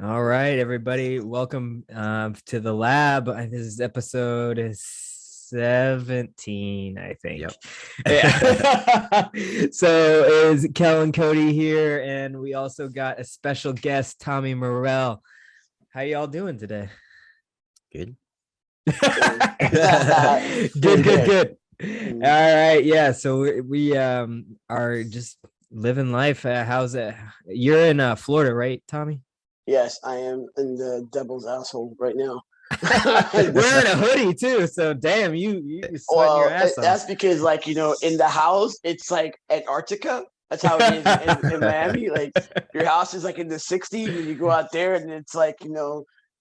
All right, everybody, welcome to the lab. This is episode 17, I think. Yep. Yeah. So is Kel and Cody here, and we also got a special guest, Tommy Murrell. How y'all doing today? Good. Good. All right, yeah. So we are just living life. How's it? You're in Florida, right, Tommy? Yes, I am in the devil's asshole right now. We're in a hoodie too, so damn, you sweating your ass off. That's because, in the house, it's like Antarctica. That's how it is in Miami. Like, your house is like in the 60s, and you go out there, and it's like,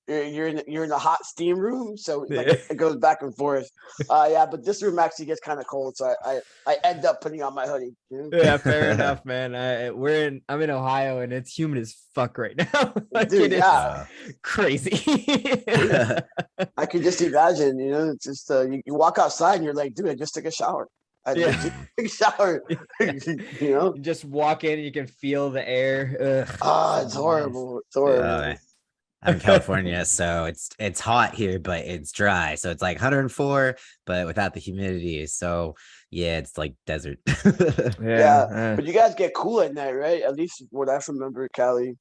you're in a hot steam room, so it goes back and forth. But this room actually gets kind of cold, so I end up putting on my hoodie. Yeah, fair enough, man. I'm in Ohio, and it's humid as fuck right now. Dude, yeah, crazy. I can just imagine. It's just you walk outside and you're like, dude, I just took a shower. I just took a shower. You just walk in and you can feel the air. Ugh, it's horrible. It's horrible. I'm in California, so it's hot here, but it's dry. So it's like 104, but without the humidity. So yeah, it's like desert. Yeah. But you guys get cool at night, right? At least what I remember, Cali.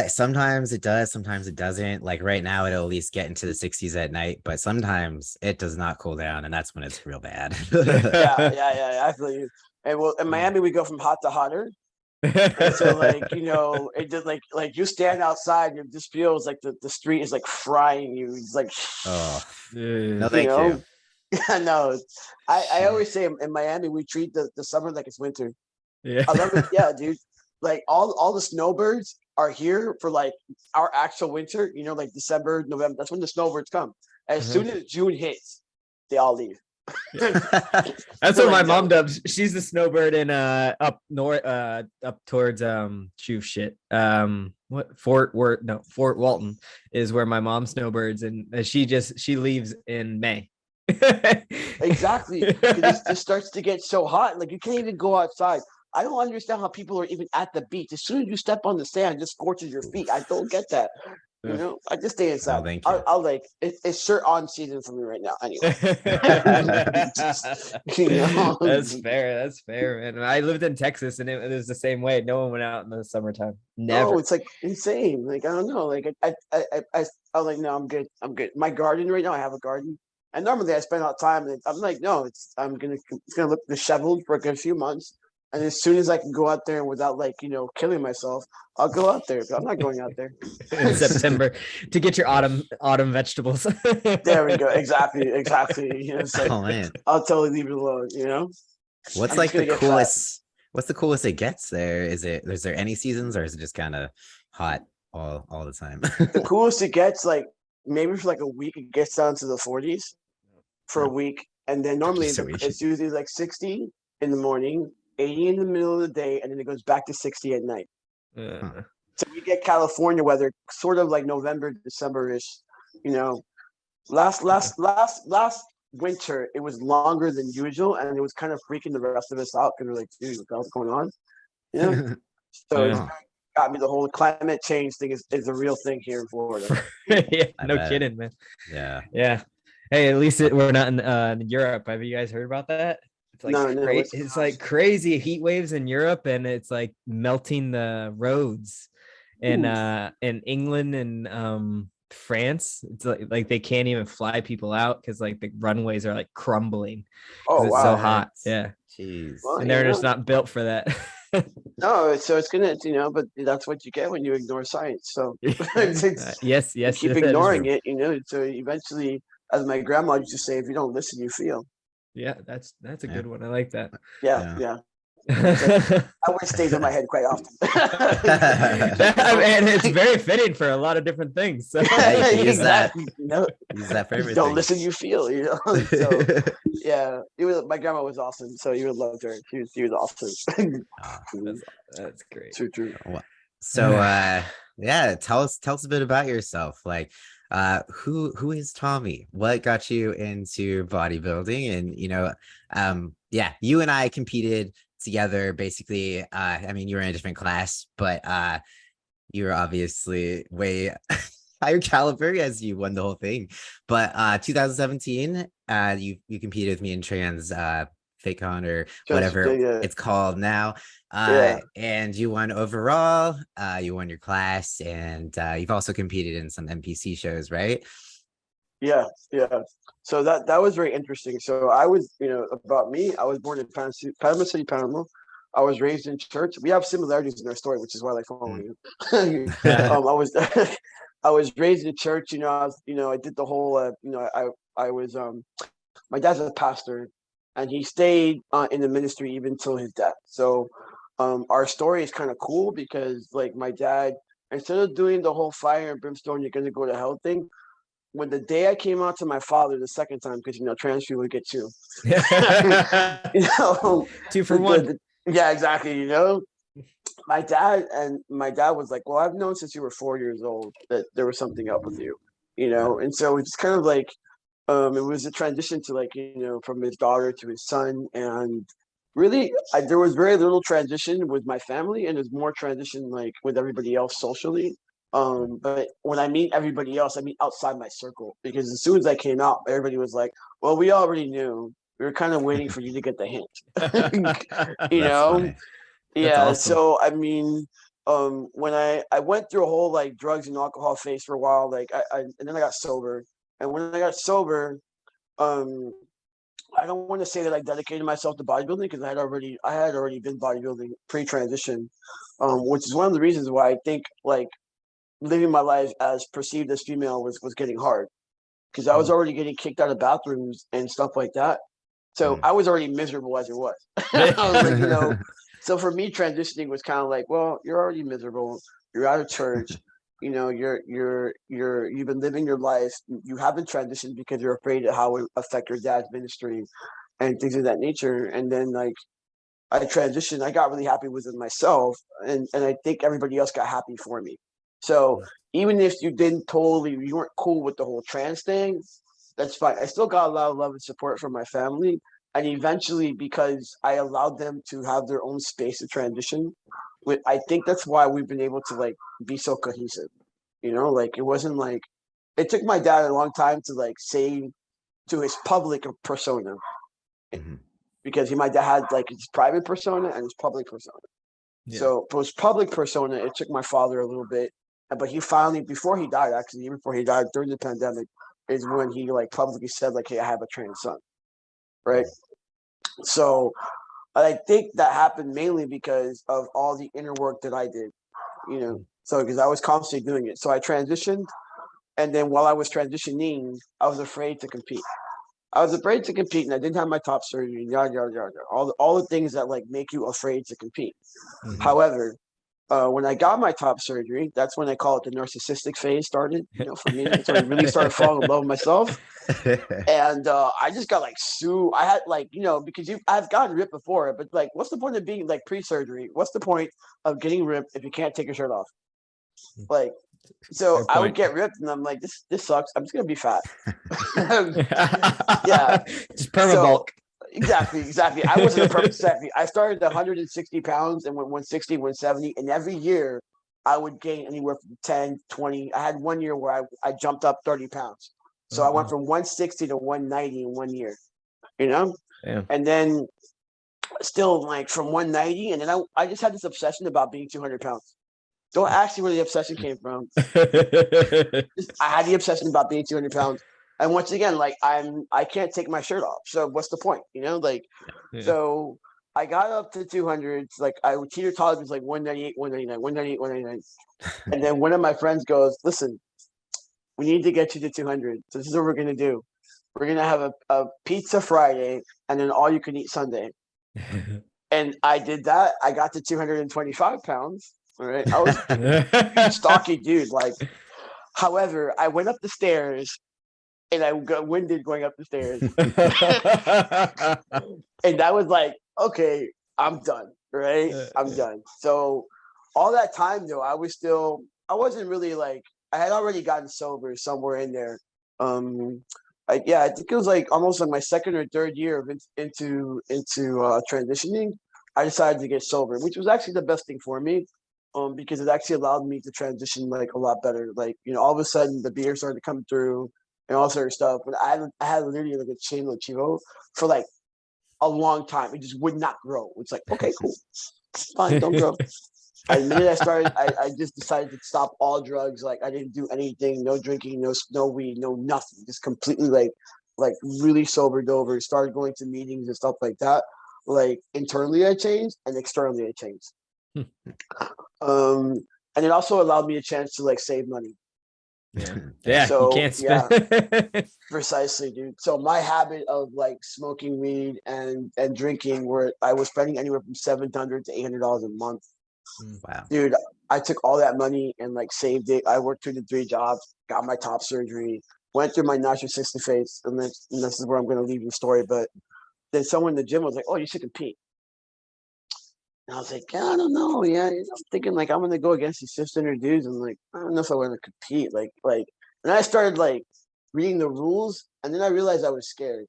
Sometimes it does, sometimes it doesn't. Like right now, it'll at least get into the 60s at night, but sometimes it does not cool down, and that's when it's real bad. Yeah. I feel you. And well, in Miami, we go from hot to hotter. And so it just like you stand outside and it just feels like the street is like frying you. It's like, oh no, thank you. Yeah, no, I always say in Miami we treat the summer like it's winter. Yeah, I love it. Yeah, dude, like all the snowbirds are here for like our actual winter, like December, November. That's when the snowbirds come. As soon as June hits, they all leave. That's what my mom does. She's the snowbird in up north, up towards Fort Walton is where my mom snowbirds, and she leaves in May. Exactly. It just starts to get so hot, like you can't even go outside. I don't understand how people are even at the beach. As soon as you step on the sand, it just scorches your feet. I don't get that. I just stay inside. I'll like it's shirt on season for me right now. Anyway, That's fair, man. I lived in Texas, and it was the same way. No one went out in the summertime. Never. No, it's like insane. Like I don't know. Like I'm like, no, I'm good. My garden right now. I have a garden, and normally I spend all time. And I'm like, no, it's gonna look disheveled for a good few months. And as soon as I can go out there without killing myself, I'll go out there. But I'm not going out there in September to get your autumn vegetables. There we go. Exactly. Like, oh man, I'll totally leave it alone. What's like the coolest? What's the coolest it gets there? Is there any seasons, or is it just kind of hot all the time? The coolest it gets, like maybe for like a week, it gets down to the 40s for a week, and then normally it's usually like 60 in the morning. 80 in the middle of the day, and then it goes back to 60 at night. So we get California weather sort of like November, December-ish. Last winter it was longer than usual, and it was kind of freaking the rest of us out because we're like, dude, what the hell's going on? So it got me. The whole climate change thing is a real thing here in Florida. Yeah, no kidding, man. Yeah. Hey, at least we're not in Europe. Have you guys heard about that? It's like it's like crazy heat waves in Europe, and it's like melting the roads in England and France. It's like they can't even fly people out because like the runways are like crumbling. Oh, it's wow. so hot. Yeah. Jeez. Well, and they're just not built for that. No, so it's gonna, but that's what you get when you ignore science. So yes, keep ignoring it, so eventually, as my grandma used to say, if you don't listen, you feel. Yeah, that's a good one. I like that. Yeah. I wish stays in my head quite often. And it's very fitting for a lot of different things. So. Yeah, you can use that. Use that for everything. Don't listen, you feel. So yeah, my grandma was awesome. So you would love her. She was awesome. That's great. True. So tell us a bit about yourself. Like, who is Tommy? What got you into bodybuilding? And you and I competed together basically. I mean, you were in a different class, but you're obviously way higher caliber as you won the whole thing. But 2017, you competed with me in trans FakeCon or whatever it's called now. And you won overall, you won your class, and you've also competed in some NPC shows, right? Yeah. So that was very interesting. So I was, about me, I was born in Panama City, Panama. I was raised in church. We have similarities in our story, which is why I like following you. I was raised in church. I did the whole. I was. My dad's a pastor, and he stayed in the ministry even till his death. So, our story is kind of cool because, like, my dad, instead of doing the whole fire and brimstone, you're going to go to hell thing. When the day I came out to my father the second time, because trans people get two. Two for one. Yeah, exactly. My dad was like, well, I've known since you were 4 years old that there was something up with you, and so it's kind of like, it was a transition to, like, from his daughter to his son. And really, there was very little transition with my family, and there's more transition like with everybody else socially. But when I mean everybody else, I mean outside my circle, because as soon as I came out, everybody was like, well, we already knew. We were kind of waiting for you to get the hint. Funny. Yeah. Awesome. So, I mean, when I went through a whole, like, drugs and alcohol phase for a while, like, and then I got sober. And when I got sober, I don't want to say that I dedicated myself to bodybuilding, because I had already been bodybuilding pre-transition, which is one of the reasons why I think, like, living my life as perceived as female was getting hard, because I was already getting kicked out of bathrooms and stuff like that. So I was already miserable as it was. I was like, so for me, transitioning was kind of like, well, you're already miserable. You're out of church. You've been living your life. You haven't transitioned because you're afraid of how it will affect your dad's ministry and things of that nature. And then, like, I transitioned. I got really happy with it myself, and I think everybody else got happy for me. So even if you weren't cool with the whole trans thing, that's fine. I still got a lot of love and support from my family. And eventually, because I allowed them to have their own space to transition, I think that's why we've been able to, like, be so cohesive. Like, it wasn't like, it took my dad a long time to, like, say to his public persona, because my dad had, like, his private persona and his public persona. Yeah. So for his public persona, it took my father a little bit, but he finally, even before he died during the pandemic, is when he, like, publicly said, like, hey, I have a trans son, right? So I think that happened mainly because of all the inner work that I did, so because I was constantly doing it. So I transitioned, and then while I was transitioning, I was afraid to compete. And I didn't have my top surgery, yada, yada, yada, all the things that, like, make you afraid to compete. However, when I got my top surgery, that's when I call it the narcissistic phase started. For me, that's when I really started falling in love with myself. And I just got, like, I had, like, because I've gotten ripped before, but, like, what's the point of being, like, pre-surgery? What's the point of getting ripped if you can't take your shirt off? Like, so I would get ripped, and I'm like, this sucks. I'm just gonna be fat. Yeah, just perma bulk. Exactly. I wasn't a perfect set. I started at 160 pounds and went 160, 170, and every year I would gain anywhere from 10, 20. I had 1 year where I jumped up 30 pounds. So I went from 160 to 190 in 1 year. Yeah. And then still, like, from 190, and then I just had this obsession about being 200 pounds. Don't ask me where the obsession came from. I had the obsession about being 200 pounds. And once again, like, I can't take my shirt off. So what's the point? So I got up to 200. Like, I would teeter-totter was like 198, 199, 198, 199. And then one of my friends goes, listen, we need to get you to 200. So this is what we're going to do. We're going to have a pizza Friday and then all you can eat Sunday. And I did that. I got to 225 pounds. All right. I was a stocky dude. Like, however, I went up the stairs and I got winded going up the stairs. And that was like, okay, I'm done. Right. I'm done. So all that time, though, I wasn't really, like, I had already gotten sober somewhere in there. I think it was, like, almost like my second or third year of into transitioning. I decided to get sober, which was actually the best thing for me. because it actually allowed me to transition like a lot better. Like, you know, all of a sudden the beer started to come through and all sort of stuff. But I had literally like a chain of Chivo for like a long time. It just would not grow. It's like, okay, cool, fine, don't grow. And the minute I started, I just decided to stop all drugs. Like I didn't do anything, no drinking, no weed, no nothing. Just completely like really sobered over. Started going to meetings and stuff like that. Like internally I changed and externally I changed. And it also allowed me a chance to like save money. Yeah, so, you can't spend. Yeah, precisely, dude. So my habit of like smoking weed and drinking, where I was spending anywhere from $700 to $800 a month. Wow, dude, I took all that money and like saved it. I worked 2 to 3 jobs, got my top surgery, went through my narcissistic phase, and this is where I'm going to leave your story. But then someone in the gym was like, "Oh, you should compete." And I was like, "Yeah, I don't know. Yeah, I'm thinking like I'm going to go against these cisgender dudes, and like I don't know if I want to compete." Like, and I started like reading the rules, and then I realized I was scared.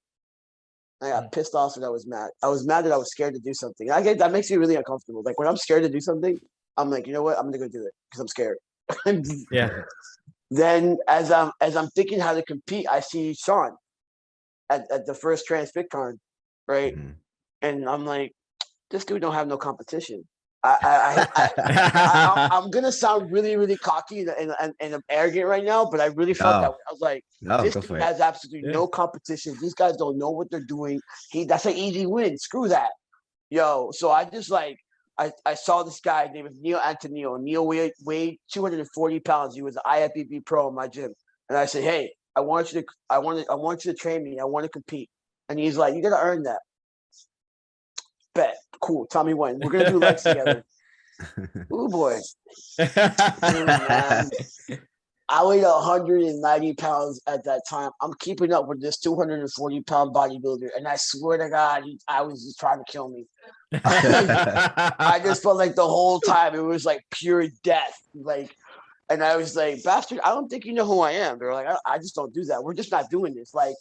I got pissed off and I was mad. I was mad that I was scared to do something. That makes me really uncomfortable. Like when I'm scared to do something, I'm like, you know what? I'm gonna go do it because I'm scared. Yeah. Then as I'm thinking how to compete, I see Sean at the first TransFitCon, right? And I'm like, this dude don't have no competition. I'm gonna sound really, really cocky and arrogant right now, but I really felt that way. I was like, this dude has absolutely no competition. These guys don't know what they're doing. That's an easy win. Screw that, yo. So I just like I saw this guy named Neil Antonio. Neil weighed 240 pounds. He was an IFBB pro in my gym, and I said, hey, I want you to train me. I want to compete. And he's like, you gotta earn that. Bet. Cool. Tell me when. We're gonna do legs together. Oh boy. Dude, man. I weighed 190 pounds at that time. I'm keeping up with this 240-pound bodybuilder, and I swear to God, I was just trying to kill me. I just felt like the whole time it was like pure death. Like, and I was like, bastard, I don't think you know who I am. They're like, I just don't do that. We're just not doing this. Like,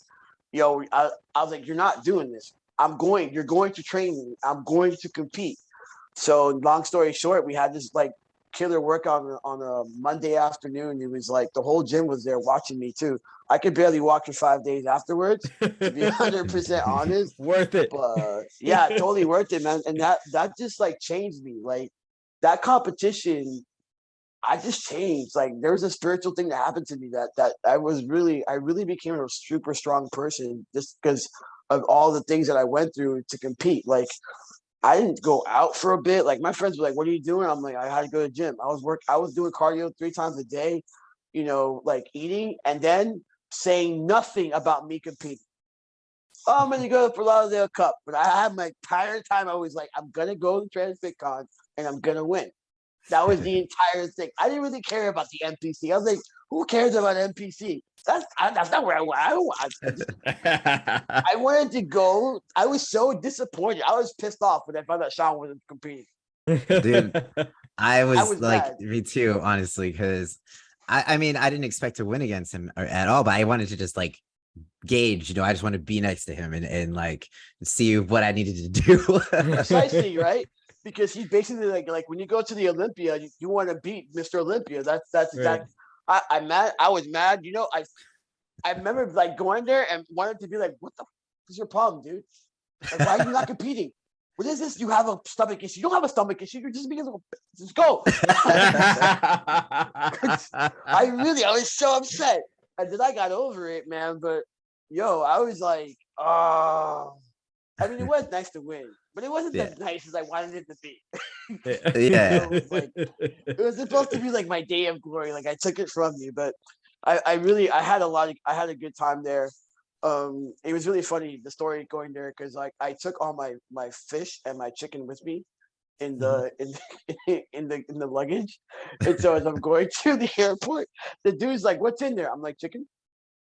yo, I was like, you're not doing this. You're going to train me. I'm going to compete. So long story short, we had this like killer workout on a Monday afternoon. It was like the whole gym was there watching me too. I could barely walk for 5 days afterwards, to be 100% honest. Worth it. But yeah, totally worth it, man. And that just like changed me. Like that competition, I just changed. Like there was a spiritual thing that happened to me that I really became a super strong person just because of all the things that I went through to compete. Like I didn't go out for a bit. Like my friends were like, "What are you doing?" I'm like, "I had to go to the gym. I was doing cardio 3 times a day, you know, like eating and then saying nothing about me competing. Oh, I'm gonna go for Lauderdale Cup, but I had my entire time. I was like, I'm gonna go to TransFitCon and I'm gonna win. That was the entire thing. I didn't really care about the NPC. I was like, who cares about NPC? That's not where I wanted to go. I was so disappointed. I was pissed off when I found out Sean wasn't competing. Dude, I was like, mad. Me too, honestly, because I mean, I didn't expect to win against him at all, but I wanted to just like gauge, you know, I just want to be next to him and like see what I needed to do. Precisely, right? Because he's basically like when you go to the Olympia, you want to beat Mr. Olympia. That's right. I'm mad. I was mad. You know, I remember like going there and wanted to be like, what the is your problem, dude? Like, why are you not competing? What is this? You have a stomach issue. You don't have a stomach issue. You're just being just go. I was so upset. And then I got over it, man. But yo, I was like, oh, I mean, it was nice to win, but it wasn't as nice as I wanted it to be. Yeah. It was supposed to be like my day of glory. Like I took it from you, but I had a good time there. It was really funny, the story going there, because like I took all my fish and my chicken with me in the in the luggage. And so as I'm going to the airport, the dude's like, what's in there? I'm like, chicken.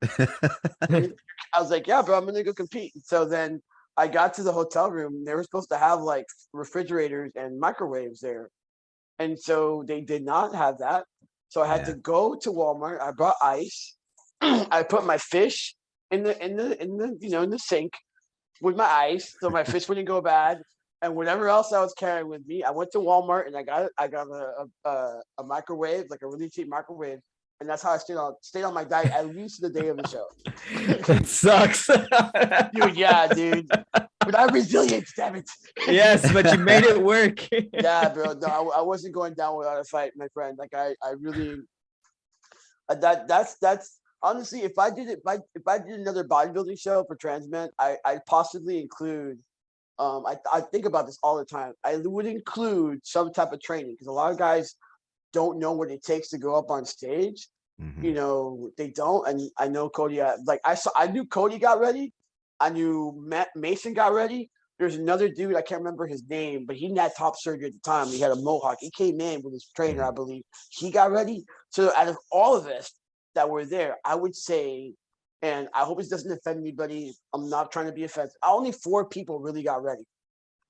I was like, yeah, bro, I'm gonna go compete. So then I got to the hotel room. They were supposed to have like refrigerators and microwaves there, and so they did not have that. So I had to go to Walmart. I brought ice. I put my fish in the in the sink with my ice, so my fish wouldn't go bad. and whatever else I was carrying with me, I went to Walmart and I got a microwave, like a really cheap microwave, and that's how I stayed on my diet at least the day of the show. That sucks, dude. Yeah, dude. But I'm resilient, damn it. Yes, but you made it work. Yeah, bro. No, I wasn't going down without a fight, my friend. Like I really that's honestly, if I did another bodybuilding show for trans men, I'd possibly include I think about this all the time. I would include some type of training because a lot of guys don't know what it takes to go up on stage. You know, they don't. And I know Cody, I knew Cody got ready. I knew Mason got ready. There's another dude, I can't remember his name, but he had top surgery at the time. He had a mohawk. He came in with his trainer, I believe. He got ready. So out of all of us that were there, I would say, and I hope this doesn't offend anybody, I'm not trying to be offensive, only 4 people really got ready.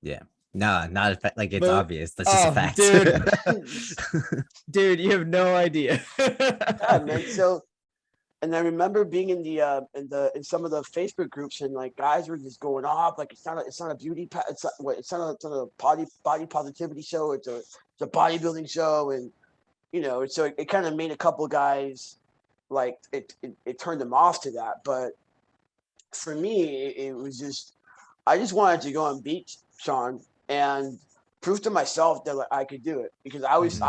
Yeah. No, not like it's obvious. That's just a fact. Dude. Dude, you have no idea. Yeah, man. So, and I remember being in some of the Facebook groups, and like guys were just going off, like it's not a beauty, it's not a body positivity show. It's a bodybuilding show, and you know, so it kind of made a couple guys like it turned them off to that. But for me, it was just I just wanted to go and beat Sean and prove to myself that like, I could do it, because I was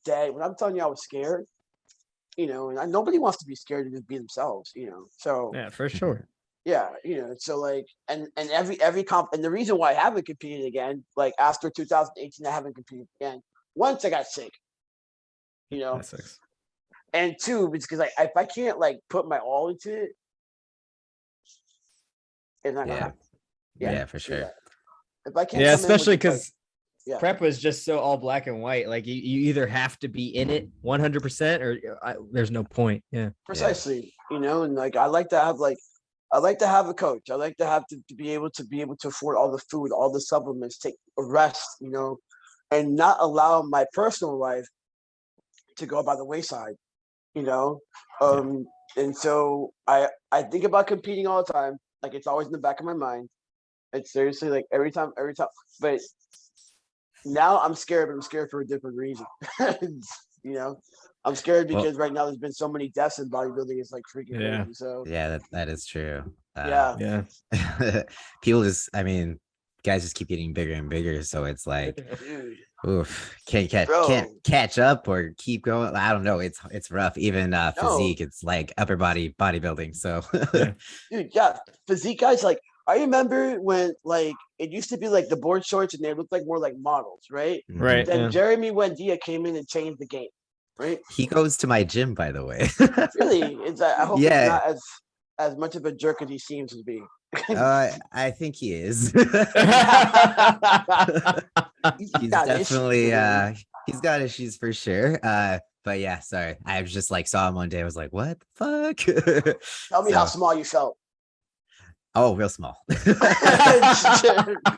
dead. When I'm telling you I was scared, you know, and nobody wants to be scared to just be themselves, you know. So yeah, for sure. Yeah, you know, so like, and every comp, and the reason why I haven't competed again, like after 2018, I haven't competed again. Once I got sick, you know, that sucks. And 2, because like if I can't like put my all into it, it's not gonna happen. Yeah, for sure. If I can't, especially because prep was just so all black and white. Like you either have to be in it 100% or there's no point. Yeah, precisely. You know, and like I like to have a coach. I like to have to be able to afford all the food, all the supplements, take a rest, you know, and not allow my personal life to go by the wayside, you know. And so I think about competing all the time. Like it's always in the back of my mind. It's seriously like every time. But now I'm scared, but I'm scared for a different reason. You know, I'm scared because right now there's been so many deaths in bodybuilding. It's like freaking crazy. So that is true. People just, I mean, guys just keep getting bigger and bigger. So it's like, oof, can't catch up or keep going. I don't know. It's rough. Even physique, it's like upper body bodybuilding. So dude, physique guys, like I remember when like it used to be like the board shorts and they looked like more like models, right? Right. Then Jeremy Buendia came in and changed the game, right? He goes to my gym, by the way. Really? I hope he's not as much of a jerk as he seems to be. I think he is. He's definitely he's got issues for sure. But yeah, sorry. I was just like saw him one day. I was like, what the fuck? Tell me how small you felt. Oh, real small.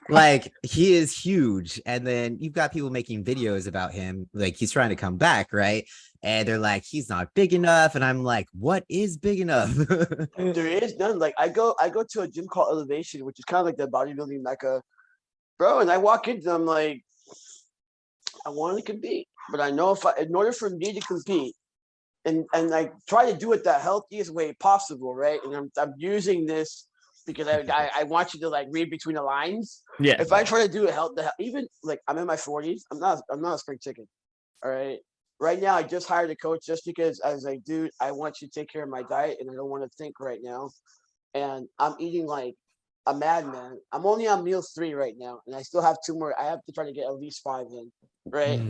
Like he is huge. And then you've got people making videos about him. Like he's trying to come back, right? And they're like, he's not big enough. And I'm like, what is big enough? There is none. Like I go to a gym called Elevation, which is kind of like the bodybuilding mecca, bro. And I walk into them like, I want to compete, but I know in order for me to compete, and I try to do it the healthiest way possible, right? And I'm using this because I want you to like read between the lines. Yeah. If I try to do even like I'm in my 40s, I'm not a spring chicken. All right. Right now, I just hired a coach just because I was like, dude, I want you to take care of my diet and I don't want to think right now. And I'm eating like a madman. I'm only on meal 3 right now, and I still have 2 more. I have to try to get at least 5 in, right?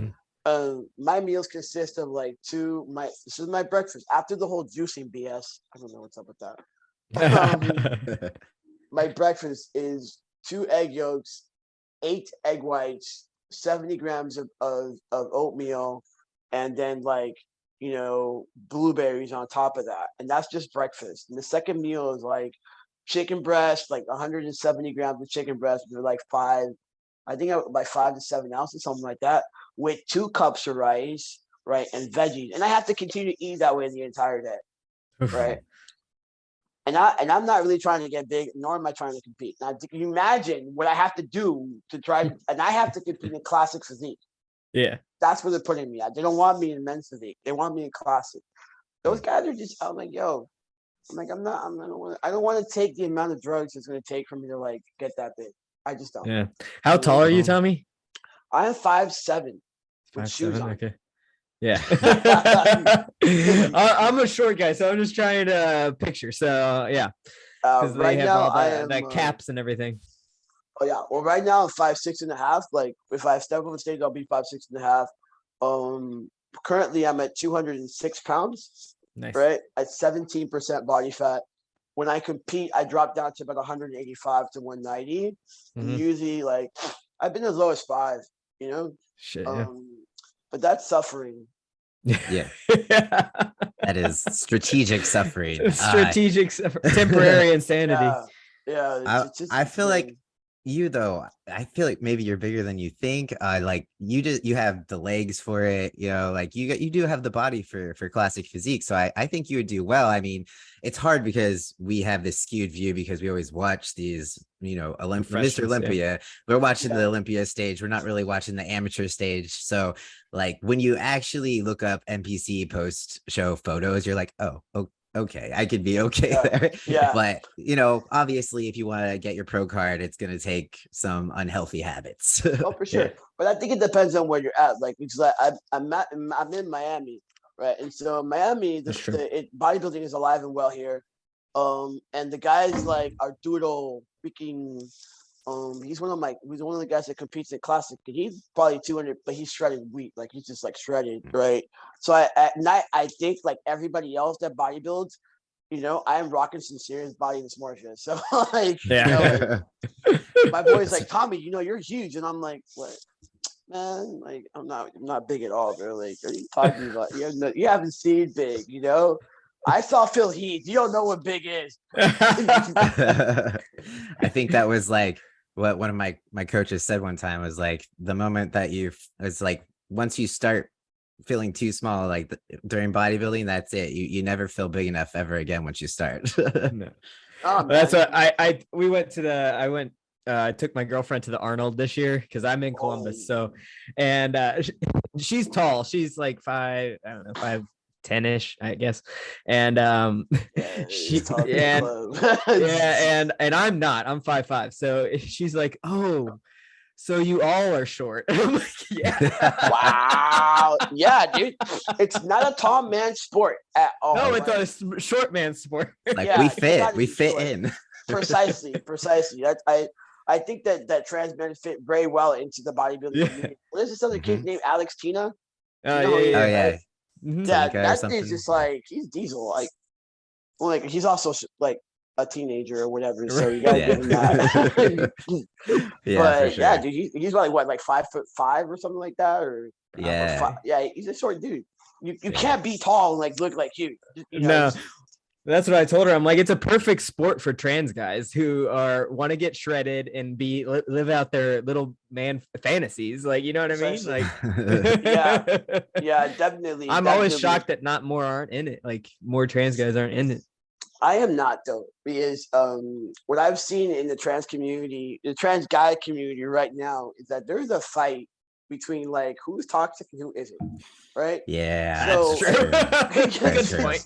My meals consist of like this is my breakfast. After the whole juicing BS, I don't know what's up with that. My breakfast is 2 egg yolks, 8 egg whites, 70 grams of oatmeal, and then like, you know, blueberries on top of that. And that's just breakfast. And the second meal is like chicken breast, like 170 grams of chicken breast with like 5 to 7 ounces, something like that, with 2 cups of rice, right, and veggies. And I have to continue to eat that way the entire day, right? I'm not really trying to get big, nor am I trying to compete. Now, can you imagine what I have to do to try? And I have to compete in classic physique. Yeah, that's where they're putting me at. They don't want me in men's physique. They want me in classic. Those guys are just. I'm like, yo. I don't want to take the amount of drugs it's going to take for me to like get that big. I just don't. Yeah. How tall are you, Tommy? I am 5'7". 5'7". Okay. Yeah. I'm a short guy, so I'm just trying to picture. So yeah, because right now I am the caps and everything. Oh yeah. Well, right now I'm 5'6.5". Like if I step on the stage, I'll be 5'6.5". Currently I'm at 206 pounds. Nice. Right, at 17% body fat. When I compete, I drop down to about 185 to 190. And usually, like I've been as low as 5. You know. Shit. Yeah. But that's suffering. Yeah. That is strategic suffering. Temporary insanity. Yeah. I feel like you though, I feel like maybe you're bigger than you think. Like you have the legs for it, you know, like you do have the body for classic physique. So I think you would do well. I mean, it's hard because we have this skewed view because we always watch these, you know, Mr. Olympia. Yeah. We're watching the Olympia stage. We're not really watching the amateur stage. So like when you actually look up NPC post show photos, you're like, oh, okay, I could be okay there. Yeah. But, you know, obviously, if you want to get your pro card, it's going to take some unhealthy habits. Oh, for sure. Yeah. But I think it depends on where you're at. Like, because I'm in Miami, right? And so Miami, bodybuilding is alive and well here. And the guys like our doodle freaking. He's one of the guys that competes in classic. He's probably 200, but he's shredded wheat. Like he's just like shredded, right? So at night, I think like everybody else that bodybuilds, you know, I am rocking some serious body dysmorphia. So like, you know, like, my boy's like, Tommy, you know, you're huge, and I'm like, what, man? Like I'm not big at all, bro. Like, what are you talking about? You haven't seen big, you know. I saw Phil Heath. You don't know what big is. I think that was like what one of my coaches said one time was like the moment that it's like once you start feeling too small, like during bodybuilding, that's it. You never feel big enough ever again once you start. No. That's what I took my girlfriend to the Arnold this year because I'm in Columbus. So, and she's tall. She's like 5'10" I guess. And and I'm not. I'm 5'5". So she's like, oh, so you all are short. I'm like, yeah. Wow. Yeah, dude. It's not a tall man sport at all. No, it's a short man sport. Like we fit in. Precisely. That's I think that trans men fit very well into the bodybuilding community. What is this other kid named Alex Tina? Yeah. Yeah, that dude's just like he's diesel. Like he's also like a teenager or whatever. So you gotta give him that. But sure. Yeah, dude, he's like what, like 5'5" or something like that, or he's a short dude. You can't be tall and like look like you. No. That's what I told her. I'm like, it's a perfect sport for trans guys who want to get shredded and live out their little man fantasies. Like, you know what I mean? Like, yeah, definitely. I'm always shocked that not more aren't in it. Like more trans guys aren't in it. I am not though, because what I've seen in the trans community, the trans guy community right now, is that there's a fight between like who's toxic and who isn't. Right? Yeah, so, that's true. Good point.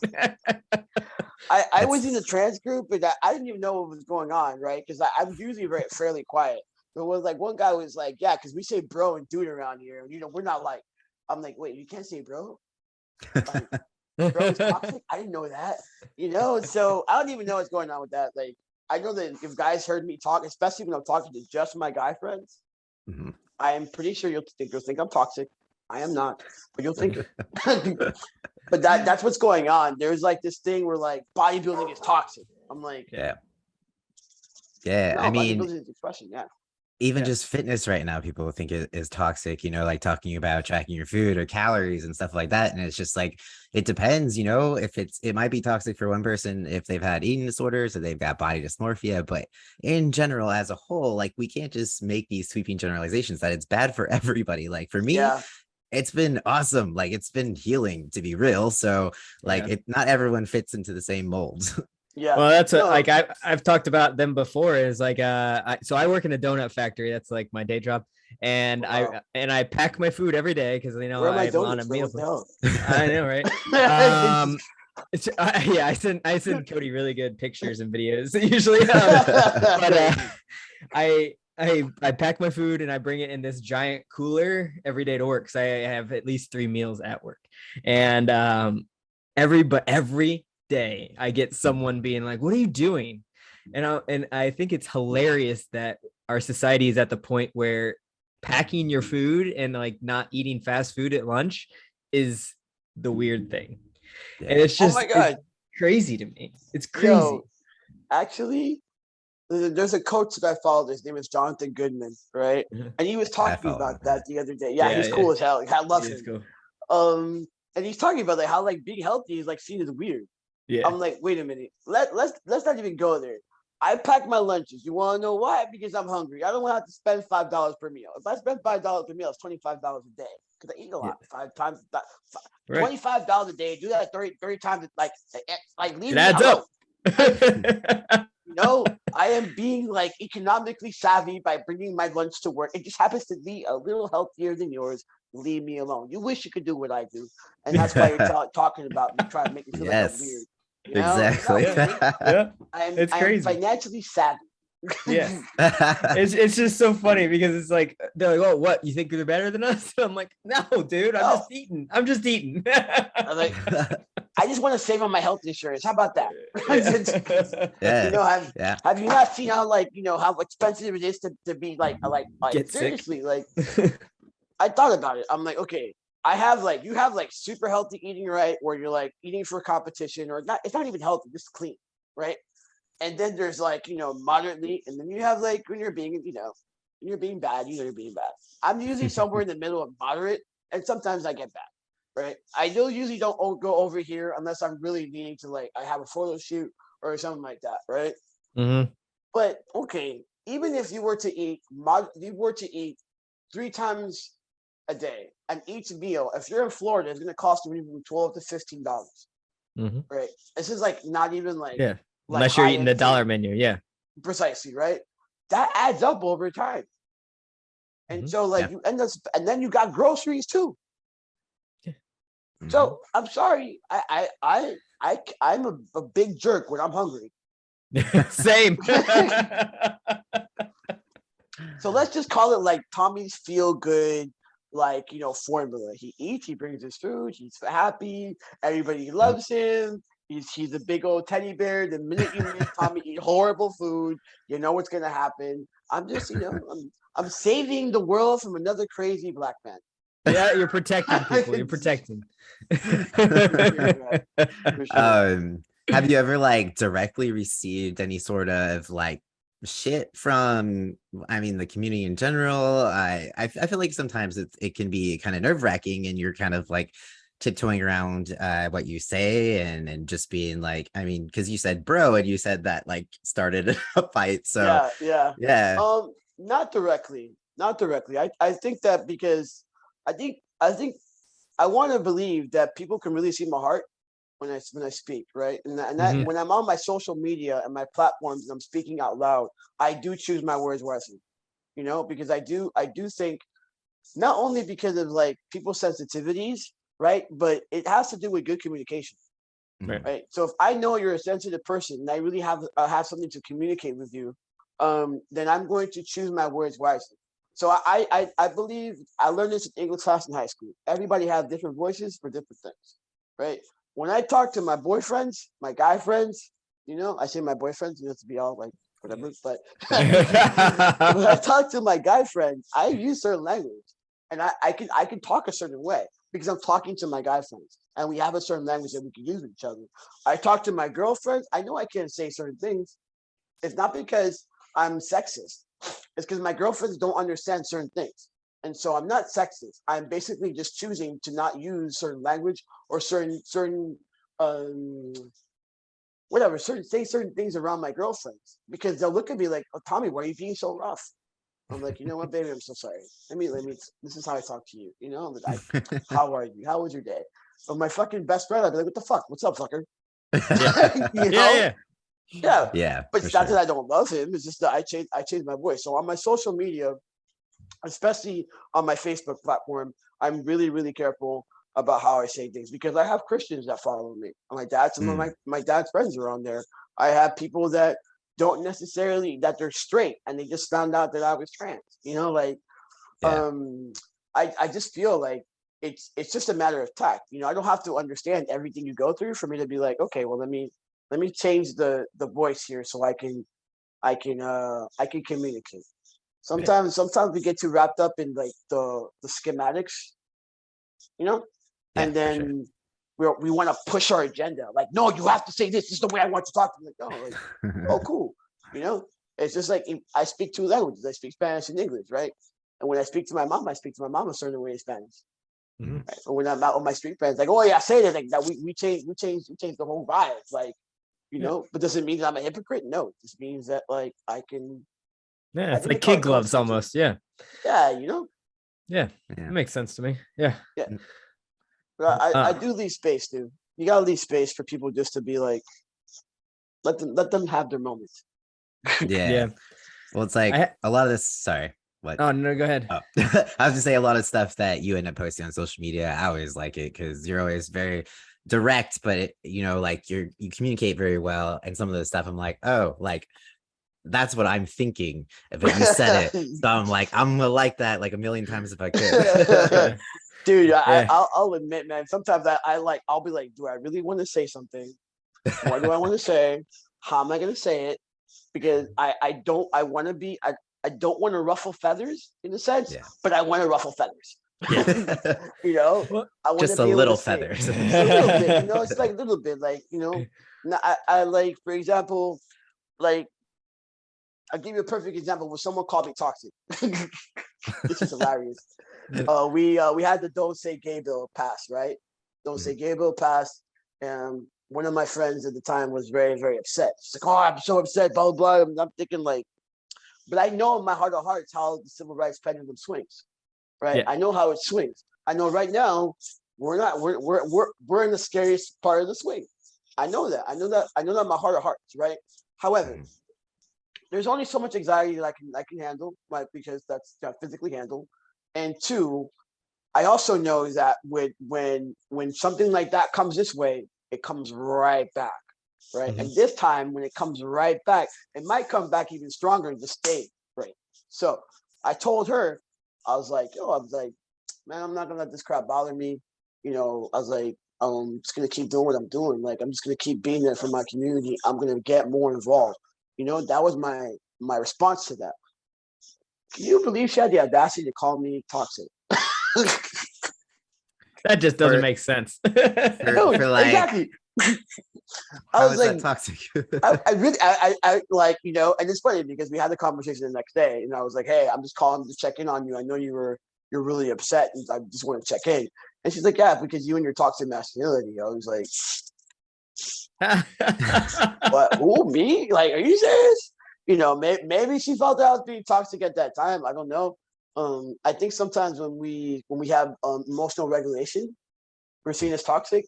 I was in the trans group, but I didn't even know what was going on, right? Because I'm usually fairly quiet. But was like one guy was like, yeah, because we say bro and dude around here. You know, we're not like. I'm like, wait, you can't say bro? Like, bro is toxic? I didn't know that. You know, so I don't even know what's going on with that. Like, I know that if guys heard me talk, especially when I'm talking to just my guy friends, I am pretty sure you'll think I'm toxic. I am not, but you'll think. But that's what's going on. There's like this thing where like bodybuilding is toxic. I'm like, yeah. No, I mean, bodybuilding is expression. Yeah. Even just fitness right now, people think it is toxic, you know, like talking about tracking your food or calories and stuff like that. And it's just like, it depends, you know, if it might be toxic for one person if they've had eating disorders or they've got body dysmorphia, but in general, as a whole, like we can't just make these sweeping generalizations that it's bad for everybody. Like for me, it's been awesome. Like it's been healing, to be real. So like not everyone fits into the same mold. Yeah. Well, that's like I've talked about them before. Is like so I work in a donut factory. That's like my day job, and I pack my food every day because I have a lot of meals. I know, right? Yeah, I send Cody really good pictures and videos usually, but I pack my food and I bring it in this giant cooler every day to work because I have at least 3 meals at work, and every day I get someone being like, "What are you doing?" And I think it's hilarious that our society is at the point where packing your food and like not eating fast food at lunch is the weird thing. Yeah. And it's just, oh my God, it's crazy to me. It's crazy. Yo, actually, there's a coach that I followed. His name is Jonathan Goodman, right? And he was talking about that the other day. Yeah, he's cool as hell. I love him. Cool. And he's talking about like how like being healthy is like seen as weird. Yeah. I'm like, wait a minute. Let's not even go there. I pack my lunches. You want to know why? Because I'm hungry. I don't want to have to spend $5 per meal. If I spend $5 per meal, it's $25 a day because I eat a lot. 5 times, $25 a day. Do that 30 times. Like leave it adds up. I am being like economically savvy by bringing my lunch to work. It just happens to be a little healthier than yours. Leave me alone. You wish you could do what I do, and that's why you're talking about me, trying to make me feel like I'm weird. Exactly. I'm crazy. Financially savvy. Yeah. It's just so funny because it's like they're like, "Oh, what? You think they're better than us?" I'm like, "No, dude. I'm just eating." I'm like, I just want to save on my health insurance. How about that? Have you not seen how how expensive it is to be like seriously sick? Like I thought about it. I'm like, okay, you have super healthy eating, right? Where you're like eating for competition or not. It's not even healthy, just clean, right? And then there's moderately, and then you have when you're being, you're being bad, you're being bad. I'm usually somewhere in the middle of moderate, and sometimes I get bad, right? I usually don't go over here unless I'm really needing to I have a photo shoot or something like that, right? Mm-hmm. But okay, even if you were to eat 3 times a day, and each meal, if you're in Florida, it's going to cost you between $12 to $15, right? This is not even unless you're eating the dollar menu, precisely, right? That adds up over time, and so you end up, and then you got groceries too. So I'm sorry, I'm a big jerk when I'm hungry. Same. So let's just call it Tommy's feel good formula. He eats, he brings his food, he's happy, everybody loves him. He's a big old teddy bear. The minute you make Tommy eat horrible food, you know what's gonna happen. I'm just, I'm saving the world from another crazy black man. Yeah, you're protecting people. You're protecting. Have you ever directly received any sort of shit from the community in general? I feel like sometimes it can be kind of nerve-wracking, and you're kind of tiptoeing around what you say and just being because you said bro and you said that started a fight. So yeah. Not directly. I think that because I think I want to believe that people can really see my heart when I speak, right? And that when I'm on my social media and my platforms and I'm speaking out loud, I do choose my words wisely, because I do think not only because of people's sensitivities, right? But it has to do with good communication, right? So if I know you're a sensitive person and I really have something to communicate with you, then I'm going to choose my words wisely. So I believe I learned this in English class in high school. Everybody has different voices for different things, right? When I talk to my boyfriends, my guy friends, I say my boyfriends, to be all whatever, but when I talk to my guy friends, I use certain language, and I can talk a certain way because I'm talking to my guy friends, and we have a certain language that we can use with each other. I talk to my girlfriends. I know I can't say certain things. It's not because I'm sexist. It's because my girlfriends don't understand certain things. And so I'm not sexist. I'm basically just choosing to not use certain language or certain say certain things around my girlfriends, because they'll look at me like, "Oh, Tommy, why are you being so rough?" I'm like, "You know what, baby, I'm so sorry. Let me, this is how I talk to you. I'm like, how are you? How was your day?" But my fucking best friend, I'd be like, "What the fuck? What's up, fucker?" Yeah. Yeah. But it's not that I don't love him. It's just that I changed my voice. So on my social media, especially on my Facebook platform, I'm really, really careful about how I say things because I have Christians that follow me. My dad, some of my dad's friends are on there. I have people that don't necessarily that they're straight and they just found out that I was trans. You know, like I just feel like it's just a matter of tact. You know, I don't have to understand everything you go through for me to be like, okay, well let me change the voice here so I can communicate. Sometimes we get too wrapped up in like the schematics, you know, and then we want to push our agenda. Like, no, you have to say this. This is the way I want to talk to you. Like, no, like, oh, cool. You know, it's just like I speak two languages. I speak Spanish and English, right? And when I speak to my mom a certain way in Spanish. Right? And when I'm out with my street friends, like, oh yeah, say that. Like that, we change the whole vibe. Like, you know, but does it mean that I'm a hypocrite? No, it just means that like I can. Yeah, it's like kid gloves almost. Yeah. Yeah, you know. Yeah, it makes sense to me. Yeah. Yeah. But I do leave space, dude. You gotta leave space for people just to be like, let them have their moments. Yeah. Well, it's like a lot of this. Sorry. What? Oh no, go ahead. Oh. I was gonna say a lot of stuff that you end up posting on social media. I always like it because you're always very direct, but you know, like you communicate very well. And some of the stuff I'm like, oh, like that's what I'm thinking. But you said it, so I'm like, I'm gonna like that like a million times if I could. Dude, I'll admit, man. Sometimes I'll be like, do I really want to say something? What do I want to say? How am I gonna say it? Because I don't want to ruffle feathers in a sense, but I want to ruffle feathers. Yeah. You know, I want just a little feathers. A little bit, you know, it's like a little bit, like, you know, I like, for example, like, I'll give you a perfect example where someone called me toxic. This is hilarious. We had the Don't Say Gay bill pass, right? Don't Say Gay bill passed, and one of my friends at the time was very, very upset. She's like, "Oh, I'm so upset." Blah blah blah. I'm thinking like, but I know in my heart of hearts how the civil rights pendulum swings, right? Yeah. I know how it swings. I know right now we're in the scariest part of the swing. I know that in my heart of hearts, right? However, there's only so much anxiety that I can handle, right? Because that's physically handled. And two, I also know that when something like that comes this way, it comes right back, right? And this time, when it comes right back, it might come back even stronger and just stay, right? So I told her, I was like, man, I'm not gonna let this crap bother me. You know, I was like, I'm just gonna keep doing what I'm doing. Like, I'm just gonna keep being there for my community. I'm gonna get more involved. You know, that was my response to that. Can you believe she had the audacity to call me toxic? That just doesn't make sense. for like, exactly. I was like, toxic. I really, I like, you know, and it's funny because we had the conversation the next day, and I was like, hey, I'm just calling to check in on you. I know you're really upset, and I just want to check in. And she's like, yeah, because you and your toxic masculinity. I was like, what? Who, me? Like, are you serious? You know, maybe she felt that I was being toxic at that time. I don't know. I think sometimes when we have emotional regulation, we're seen as toxic.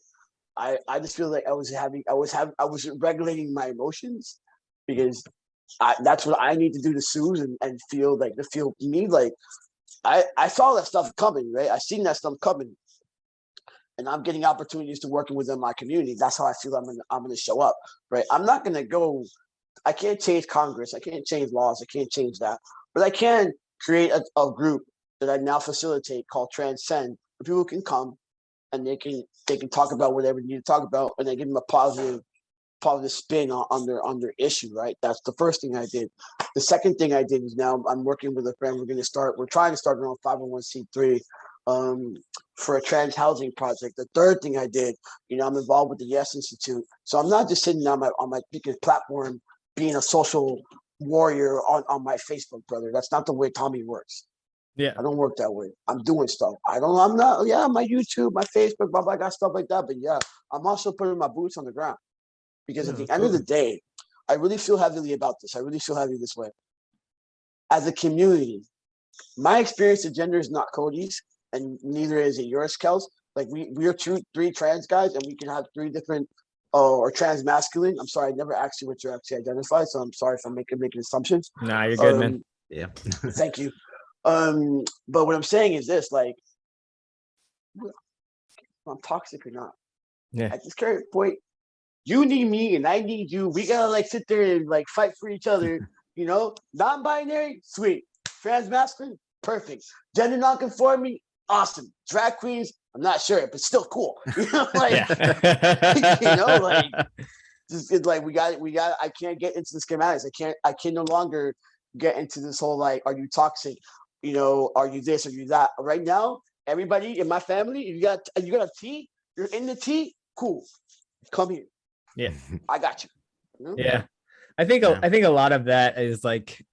I just feel like I was regulating my emotions because that's what I need to do to soothe and feel me. Like I saw that stuff coming, right? I seen that stuff coming, and I'm getting opportunities to working within my community. That's how I feel I'm gonna show up, right? I'm not gonna go. I can't change Congress. I can't change laws. I can't change that, but I can create a group that I now facilitate called Transcend, where people can come and they can talk about whatever they need to talk about, and they give them a positive spin on their issue, right? That's the first thing I did. The second thing I did is now I'm working with a friend. We're trying to start our own 501c3 for a trans housing project. The third thing I did, you know, I'm involved with the Yes Institute. So I'm not just sitting on my speaking platform being a social warrior on my Facebook, brother. That's not the way Tommy works. Yeah, I don't work that way. I'm doing stuff. I'm not, my YouTube, my Facebook, blah, blah, I got stuff like that. But yeah, I'm also putting my boots on the ground because at the end of the day, I really feel heavily about this. I really feel heavy this way. As a community, my experience of gender is not Cody's, and neither is it yours, Kels. Like we are three trans guys, and we can have three different or transmasculine. I'm sorry, I never asked you what you actually identify, so I'm sorry if I'm making assumptions. Nah, you're good, man. Yeah. Thank you. But what I'm saying is this, like, I'm toxic or not. Yeah. At this current point, you need me and I need you. We gotta like sit there and like fight for each other. You know, non-binary, sweet. Transmasculine, perfect. Gender non-conforming, awesome. Drag queens, I'm not sure, but still cool. You know, like, you know, like, just like we got. I can't get into the schematics. I can no longer get into this whole like, are you toxic? You know, are you this? Are you that? Right now, everybody in my family, you got a T. You're in the T. Cool. Come here. Yeah, I got you. You know? Yeah, I think a lot of that is like,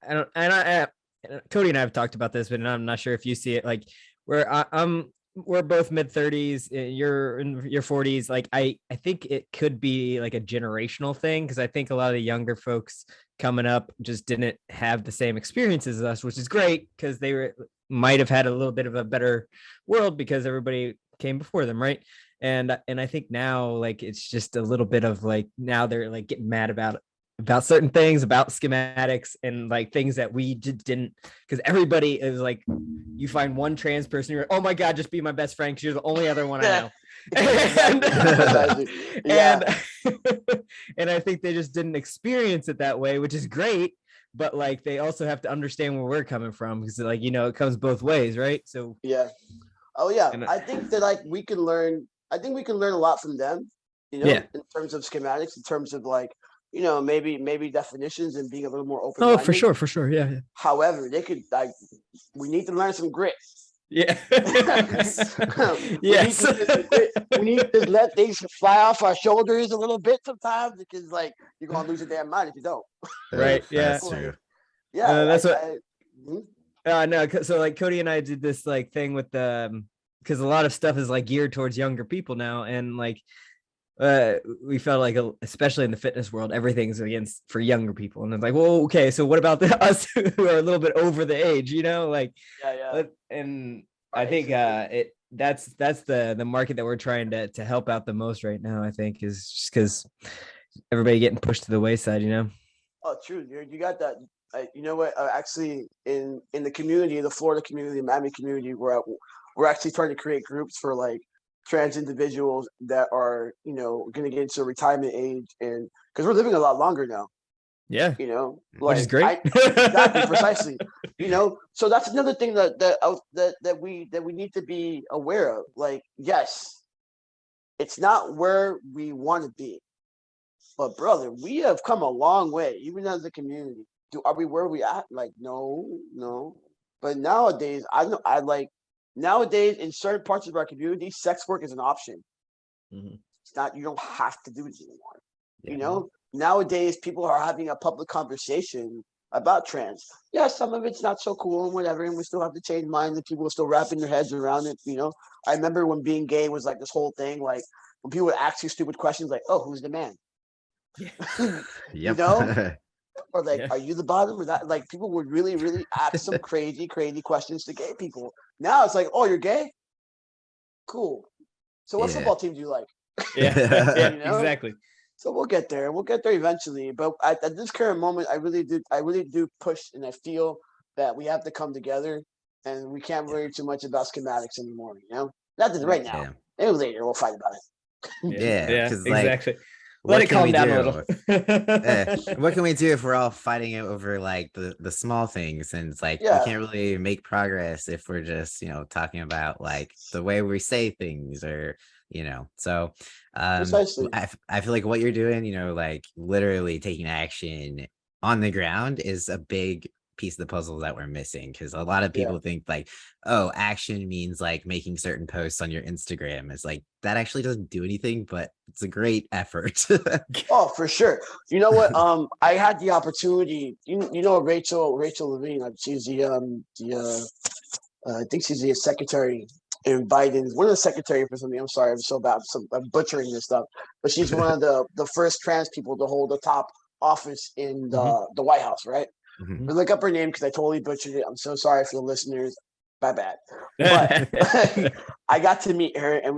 Cody and I have talked about this, but I'm not sure if you see it. Like, we're both mid-30s, you're in your 40s. Like, I think it could be like a generational thing, because I think a lot of the younger folks coming up just didn't have the same experiences as us, which is great because they might have had a little bit of a better world because everybody came before them, right? And I think now, like, it's just a little bit of like, now they're like getting mad about certain things, about schematics and like things that we just didn't, because everybody is like, you find one trans person, you're like, oh my God, just be my best friend because you're the only other one I know. And I think they just didn't experience it that way, which is great. But like, they also have to understand where we're coming from, because like, you know, it comes both ways, right? So yeah. Oh yeah. I think that like we can learn a lot from them, you know, in terms of schematics, in terms of like, you know, maybe definitions and being a little more open-minded. Oh, for sure. Yeah. However, they could like, we need to learn some grit. Yeah. Yes. We need to let things fly off our shoulders a little bit sometimes, because like, you're gonna lose your damn mind if you don't. Right. Yeah. That's true. Yeah. That's no. So like, Cody and I did this like thing with because a lot of stuff is like geared towards younger people now, and like, we felt like, especially in the fitness world, everything's against for younger people, and it's like, well, okay, so what about us who are a little bit over the age, you know, like, and I think that's the market that we're trying to help out the most right now, I think, is just because everybody getting pushed to the wayside, you know. Oh, true. You got that. You know what? Actually, in the community, the Florida community, the Miami community, we're actually trying to create groups for like trans individuals that are, you know, going to get into retirement age, and because we're living a lot longer now. Yeah. You know, like, which is great. Exactly, precisely. You know, so that's another thing that we need to be aware of. Like, yes, it's not where we want to be, but brother, we have come a long way, even as a community. Are we where we at? Like, no. But nowadays, nowadays in certain parts of our community, sex work is an option. Mm-hmm. It's not, you don't have to do it anymore. You know, nowadays people are having a public conversation about trans. Yeah, some of it's not so cool and whatever, and we still have to change minds, and people are still wrapping their heads around it. You know, I remember when being gay was like this whole thing, like when people would ask you stupid questions like, oh, who's the man? You know? Or like, are you the bottom or that? Like, people would really, really ask some crazy questions to gay people. Now it's like, oh, you're gay? Cool. So what football team do you like? Yeah, you know? Exactly. So we'll get there. We'll get there eventually. But at this current moment, I really do push, and I feel that we have to come together, and we can't worry too much about schematics anymore. You know, not right now. Maybe later we'll fight about it. Yeah, exactly. Let it calm down a little. What can we do if we're all fighting over like the small things? And it's like, we can't really make progress if we're just, you know, talking about like the way we say things, or, you know. So I feel like what you're doing, you know, like literally taking action on the ground is a big piece of the puzzle that we're missing, because a lot of people think like, oh, action means like making certain posts on your Instagram. It's like, that actually doesn't do anything, but it's a great effort. Oh, for sure. You know what? I had the opportunity. You know Rachel Levine. She's I think she's the secretary in Biden. One of the secretary for something. I'm sorry, I'm so bad. I'm butchering this stuff. But she's one of the first trans people to hold the top office in the White House, right? Mm-hmm. I look up her name because I totally butchered it. I'm so sorry for the listeners. My bad. But I got to meet her, and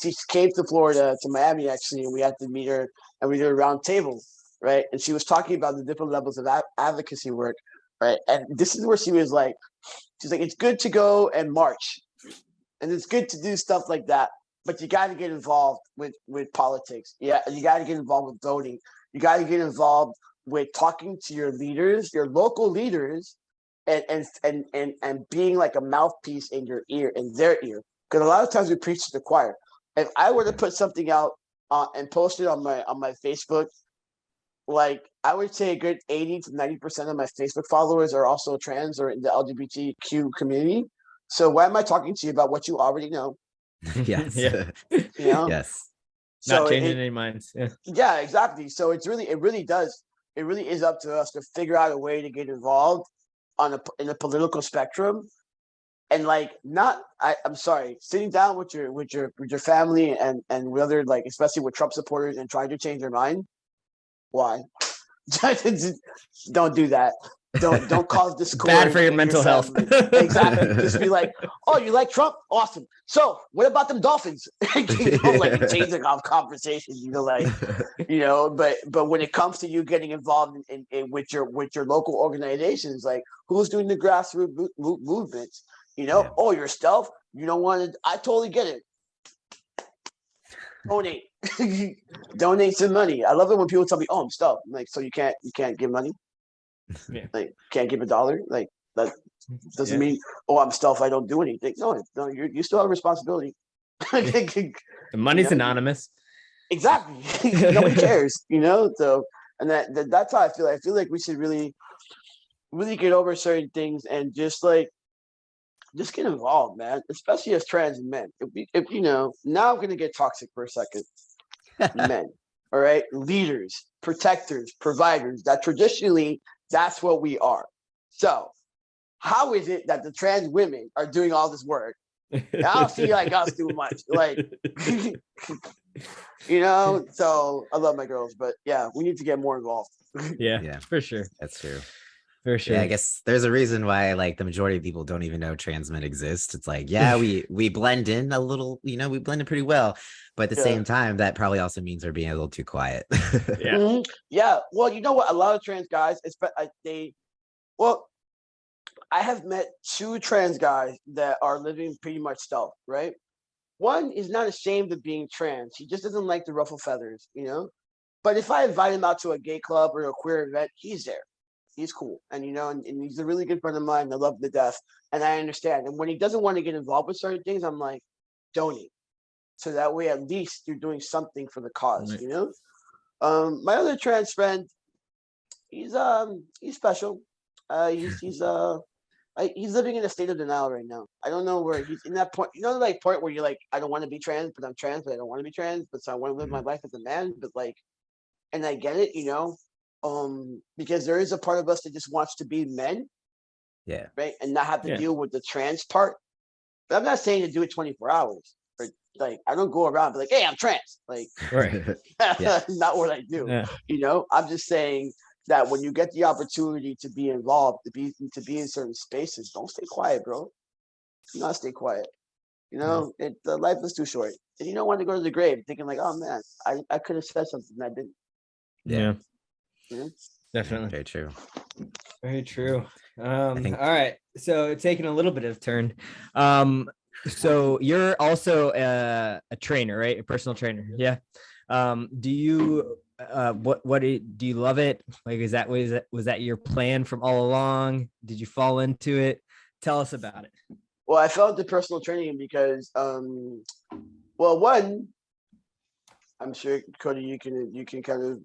she came to Florida, to Miami actually, and we had to meet her, and we did a round table, right? And she was talking about the different levels of advocacy work, right? And this is where she's like, it's good to go and march, and it's good to do stuff like that, but you got to get involved with politics. Yeah, you got to get involved with voting. You got to get involved with talking to your leaders, your local leaders, and being like a mouthpiece in their ear. Because a lot of times we preach to the choir. If I were to put something out and post it on my Facebook, like I would say a good 80 to 90% of my Facebook followers are also trans or in the LGBTQ community. So why am I talking to you about what you already know? Yes. Yeah. You know? Yes. Not so changing any minds. Yeah, exactly. So it really is up to us to figure out a way to get involved in a political spectrum. And like, I'm sorry, sitting down with your family and whether, like, especially with Trump supporters, and trying to change their mind. Why? Don't do that. Don't cause discord. Bad for your mental health. Exactly. Just be like, oh, you like Trump? Awesome. So what about them Dolphins? Like change the conversation, but when it comes to you getting involved in with your local organizations, like who's doing the grassroots movements? Oh, you're stealth. You don't want to. I totally get it. Donate some money. I love it when people tell me, "Oh, I'm stealth." I'm like, so you can't give money? Yeah. Like, can't give $1? Like that doesn't mean, oh, I'm stealth, I don't do anything. No, you still have a responsibility. The money's anonymous. Exactly. Nobody cares. So, and that's how I feel. I feel like we should really get over certain things and just get involved, man, especially as trans men. If now I'm going to get toxic for a second. Men, all right, leaders, protectors, providers, that traditionally that's what we are. So how is it that the trans women are doing all this work? I don't see us doing much, so I love my girls, but yeah, we need to get more involved. Yeah, for sure. That's true. For sure. Yeah, I guess there's a reason why the majority of people don't even know trans men exist. It's like, yeah, we blend in a little, we blend in pretty well, but at the same time, that probably also means they're being a little too quiet. Yeah. Mm-hmm. Yeah. Well, you know what? A lot of trans guys, I have met 2 trans guys that are living pretty much stealth, right? One is not ashamed of being trans. He just doesn't like to ruffle feathers, But if I invite him out to a gay club or a queer event, he's there. He's cool. And, and he's a really good friend of mine. I love him to death. And I understand. And when he doesn't want to get involved with certain things, I'm like, donate. So that way, at least you're doing something for the cause, right. My other trans friend, he's special. He's living in a state of denial right now. I don't know where he's in that point. Point where you're like, I don't want to be trans, but I'm trans, but I don't want to be trans, but so I want to live my life as a man. But and I get it, because there is a part of us that just wants to be men. Yeah. Right. And not have to deal with the trans part. But I'm not saying to do it 24 hours. Or I don't go around and be like, hey, I'm trans. Right. Not what I do. Yeah. I'm just saying that when you get the opportunity to be involved, to be in certain spaces, don't stay quiet, bro. Do not stay quiet. Life is too short. And you don't want to go to the grave thinking like, oh man, I could have said something and I didn't. Yeah. Mm-hmm. Definitely. Very true. Very true. All right. So taking a little bit of turn. So you're also a trainer, right? A personal trainer. Yeah. Do you do you love it? Was that your plan from all along? Did you fall into it? Tell us about it. Well, I fell into personal training because one, I'm sure Cody, you can kind of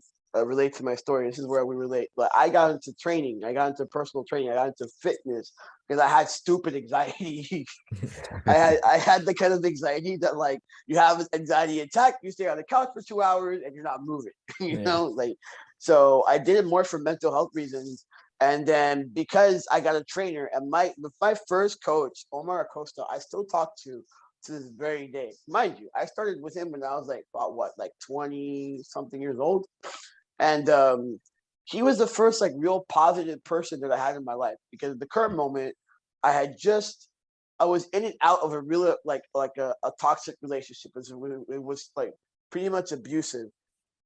relate to my story. This is where we relate. But I got into training. I got into personal training. I got into fitness because I had stupid anxiety. I had the kind of anxiety that you have an anxiety attack, you stay on the couch for 2 hours and you're not moving. So I did it more for mental health reasons. And then because I got a trainer and my first coach, Omar Acosta, I still talk to this very day. Mind you, I started with him when I was 20 something years old. And he was the first real positive person that I had in my life, because at the current moment I had just I was in and out of a real like a toxic relationship. It was like pretty much abusive,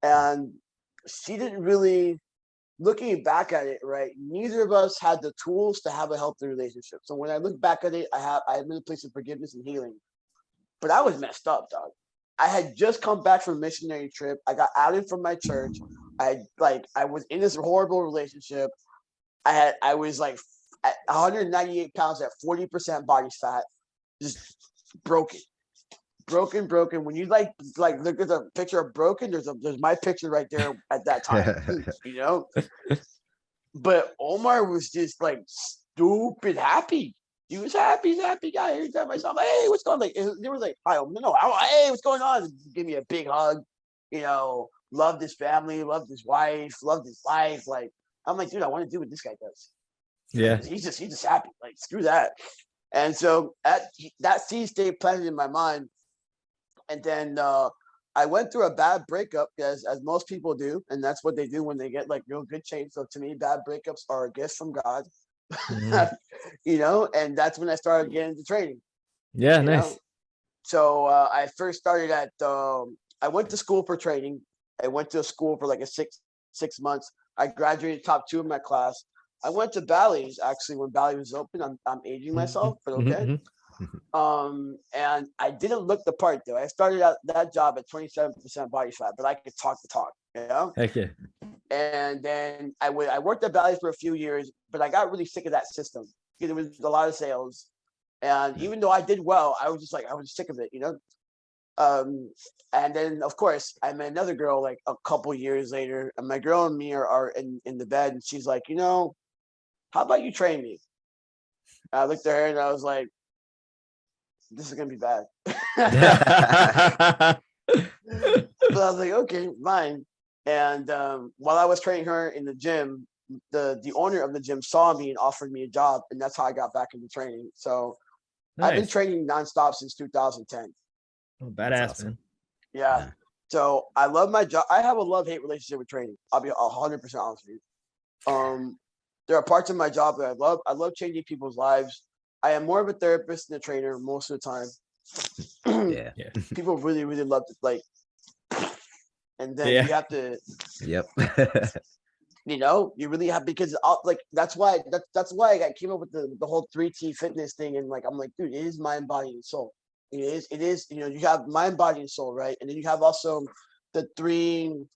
and she didn't really. Looking back at it, right, neither of us had the tools to have a healthy relationship. So when I look back at it, I'm in a place of forgiveness and healing. But I was messed up, dog. I had just come back from a missionary trip. I got outed from my church. I was in this horrible relationship. I was like at 198 pounds at 40% body fat, just broken. When you like look at the picture of broken, there's my picture right there at that time, you know. But Omar was just like stupid happy. He was happy. He's a happy guy. Every time I saw him, hey, what's going on? Like they were like, hi, no, hey, what's going on? Give me a big hug. You know, loved his family, loved his wife, loved his life. Like I'm like, dude, I want to do what this guy does. Yeah, he's just happy. Like screw that. And so that seed stayed planted in my mind. And then I went through a bad breakup, as most people do, and that's what they do when they get like real good change. So to me, bad breakups are a gift from God, you know. And that's when I started getting into training. Yeah, nice. Know? So I first started at. I went to school for training. I went to school for like a six months. I graduated top 2 in my class. I went to Bally's actually when Bally was open. I'm aging myself, but okay. And I didn't look the part though. I started out that job at 27% body fat, but I could talk the talk, you know? Heck yeah. And then I worked at Bally's for a few years, but I got really sick of that system because there was a lot of sales. And even though I did well, I was sick of it, you know? And then of course I met another girl like a couple years later, and my girl and me are in the bed, and she's like, you know, how about you train me? I looked at her and I was like, this is gonna be bad. But I was like, okay, fine. And while I was training her in the gym, the owner of the gym saw me and offered me a job, and that's how I got back into training. So nice. I've been training nonstop since 2010. Oh, badass, awesome. Man. Yeah. So I love my job. I have a love-hate relationship with training. I'll be 100% honest with you. There are parts of my job that I love. I love changing people's lives. I am more of a therapist than a trainer most of the time. Yeah. People really, really love to like, and then you have to. Yep. You know, you really have, because like that's why I came up with the whole 3T fitness thing, and like I'm like, dude, it is mind, body, and soul. It is. You know, you have mind, body, and soul, right? And then you have also the three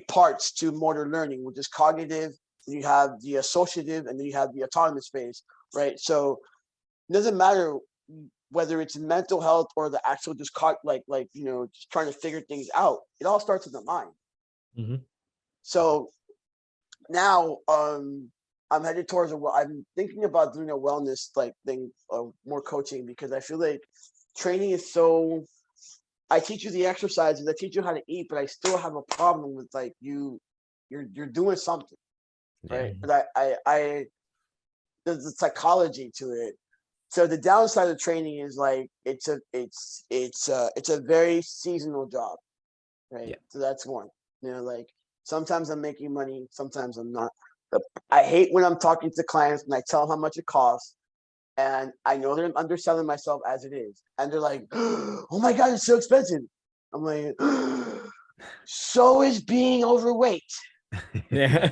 parts to motor learning, which is cognitive. You have the associative, and then you have the autonomous phase, right? So it doesn't matter whether it's mental health or the actual just you know, just trying to figure things out. It all starts in the mind. Mm-hmm. So now I'm headed towards I'm thinking about doing a wellness like thing, more coaching, because I feel like training is so. I teach you the exercises, I teach you how to eat, but I still have a problem with like you're doing something, right? But I there's a psychology to it. So the downside of training is like it's a very seasonal job, right? Yeah. So that's one. You know, like sometimes I'm making money, sometimes I'm not. But I hate when I'm talking to clients and I tell them how much it costs, and I know that I'm underselling myself as it is, and they're like, "Oh my God, it's so expensive." I'm like, "So is being overweight." Yeah.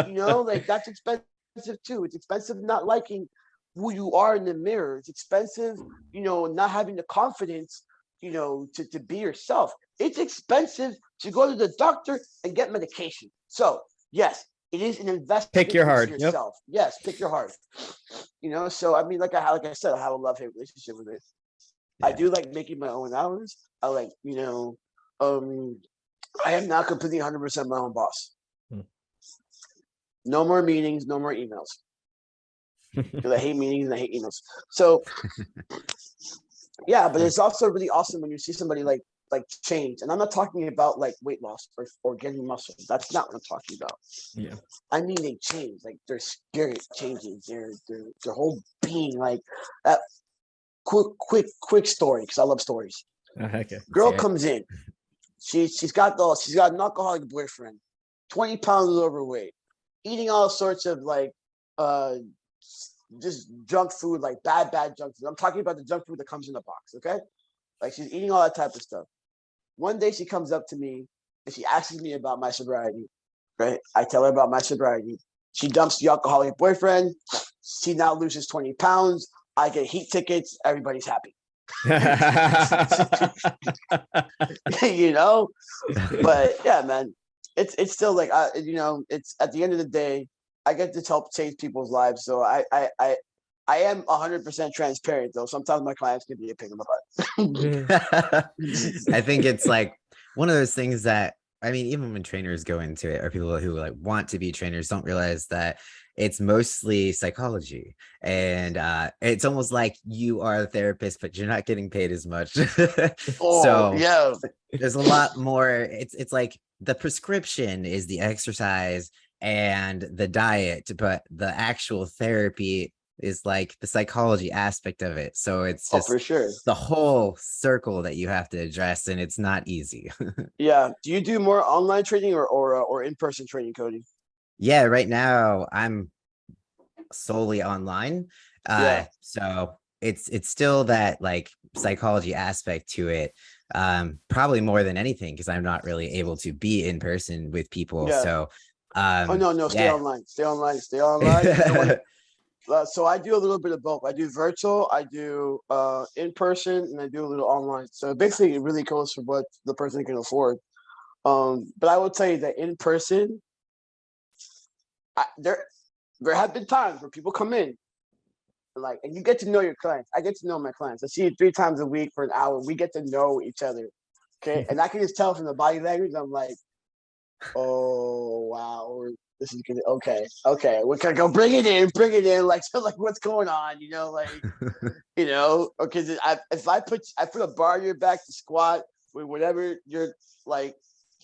You know, like that's expensive too. It's expensive not liking who you are in the mirror. It's expensive, you know, not having the confidence, you know, to be yourself. It's expensive to go to the doctor and get medication. So yes, it is an investment. Pick your heart. Yourself. Yep. Yes, pick your heart. You know, so I mean, like I said, I have a love-hate relationship with it. Yeah. I do like making my own hours. I like, you know, I am now completely 100% my own boss. No more meetings, no more emails. Because I hate meetings and I hate emails. So yeah, but it's also really awesome when you see somebody like change. And I'm not talking about like weight loss or getting muscle. That's not what I'm talking about. Yeah. I mean they change, like their spirit changes, their whole being, like that. Quick story, because I love stories. Okay. Girl comes in. She's got an alcoholic boyfriend, 20 pounds overweight, eating all sorts of like just junk food, like bad junk food. I'm talking about the junk food that comes in a box, okay? Like she's eating all that type of stuff. One day she comes up to me and she asks me about my sobriety, right? I tell her about my sobriety. She dumps the alcoholic boyfriend. She now loses 20 pounds. I get heat tickets. Everybody's happy. You know? But yeah, man, it's still like, it's at the end of the day, I get to help change people's lives. So I am 100% transparent, though. Sometimes my clients can be a pain in the butt. I think it's like one of those things that, I mean, even when trainers go into it, or people who like want to be trainers don't realize that it's mostly psychology, and it's almost like you are a therapist, but you're not getting paid as much. So yeah, there's a lot more. It's like the prescription is the exercise and the diet, but the actual therapy is like the psychology aspect of it. So it's just for sure the whole circle that you have to address, and it's not easy. Yeah. Do you do more online training or in-person training, Cody? Yeah, right now I'm solely online. So it's still that like psychology aspect to it. Probably more than anything, because I'm not really able to be in person with people. Yeah. So stay online. So I do a little bit of both. I do virtual, I do in person, and I do a little online. So basically it really goes for what the person can afford. But I will tell you that in person, there have been times where people come in, and you get to know your clients. I get to know my clients. I see you 3 times a week for an hour. We get to know each other, okay? And I can just tell from the body language. I'm like, oh wow, this is good. Okay, we're gonna go bring it in. Like, so, like, what's going on? Because if I put a bar on your back to squat with whatever you're like,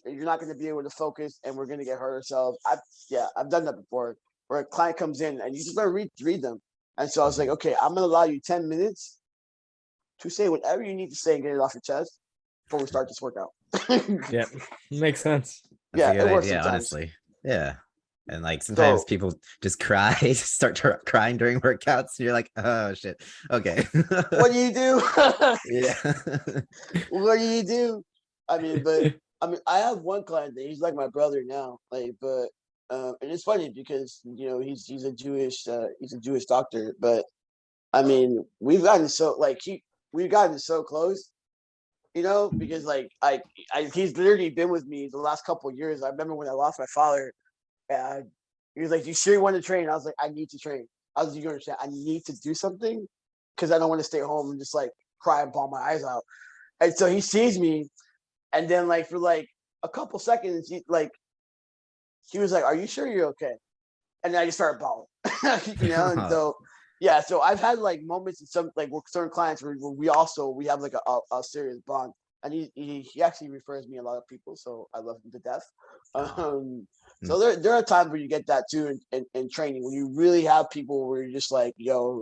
you're not going to be able to focus, and we're going to get hurt ourselves. I've done that before, where a client comes in and you just gotta read them. And so I was like, okay, I'm going to allow you 10 minutes to say whatever you need to say and get it off your chest before we start this workout. Yeah, makes sense. That's it works sometimes. Honestly. Yeah. And like sometimes people just cry, start crying during workouts, and you're like, oh shit. Okay. What do you do? Yeah. What do you do? I mean, I have one client that he's like my brother now. And it's funny because he's a Jewish doctor, but I mean we've gotten so close, because he's literally been with me the last couple of years. I remember when I lost my father. He was like, "You sure you want to train?" I was like, "I need to train." I was like, "You understand? I need to do something because I don't want to stay home and just like cry and bawl my eyes out." And so he sees me, and then for a couple seconds, he was like, "Are you sure you're okay?" And then I just started bawling, And so I've had moments in some with certain clients where we have a serious bond. And he actually refers me a lot of people, so I love him to death. So there are times where you get that too in training, when you really have people where you're just like, yo,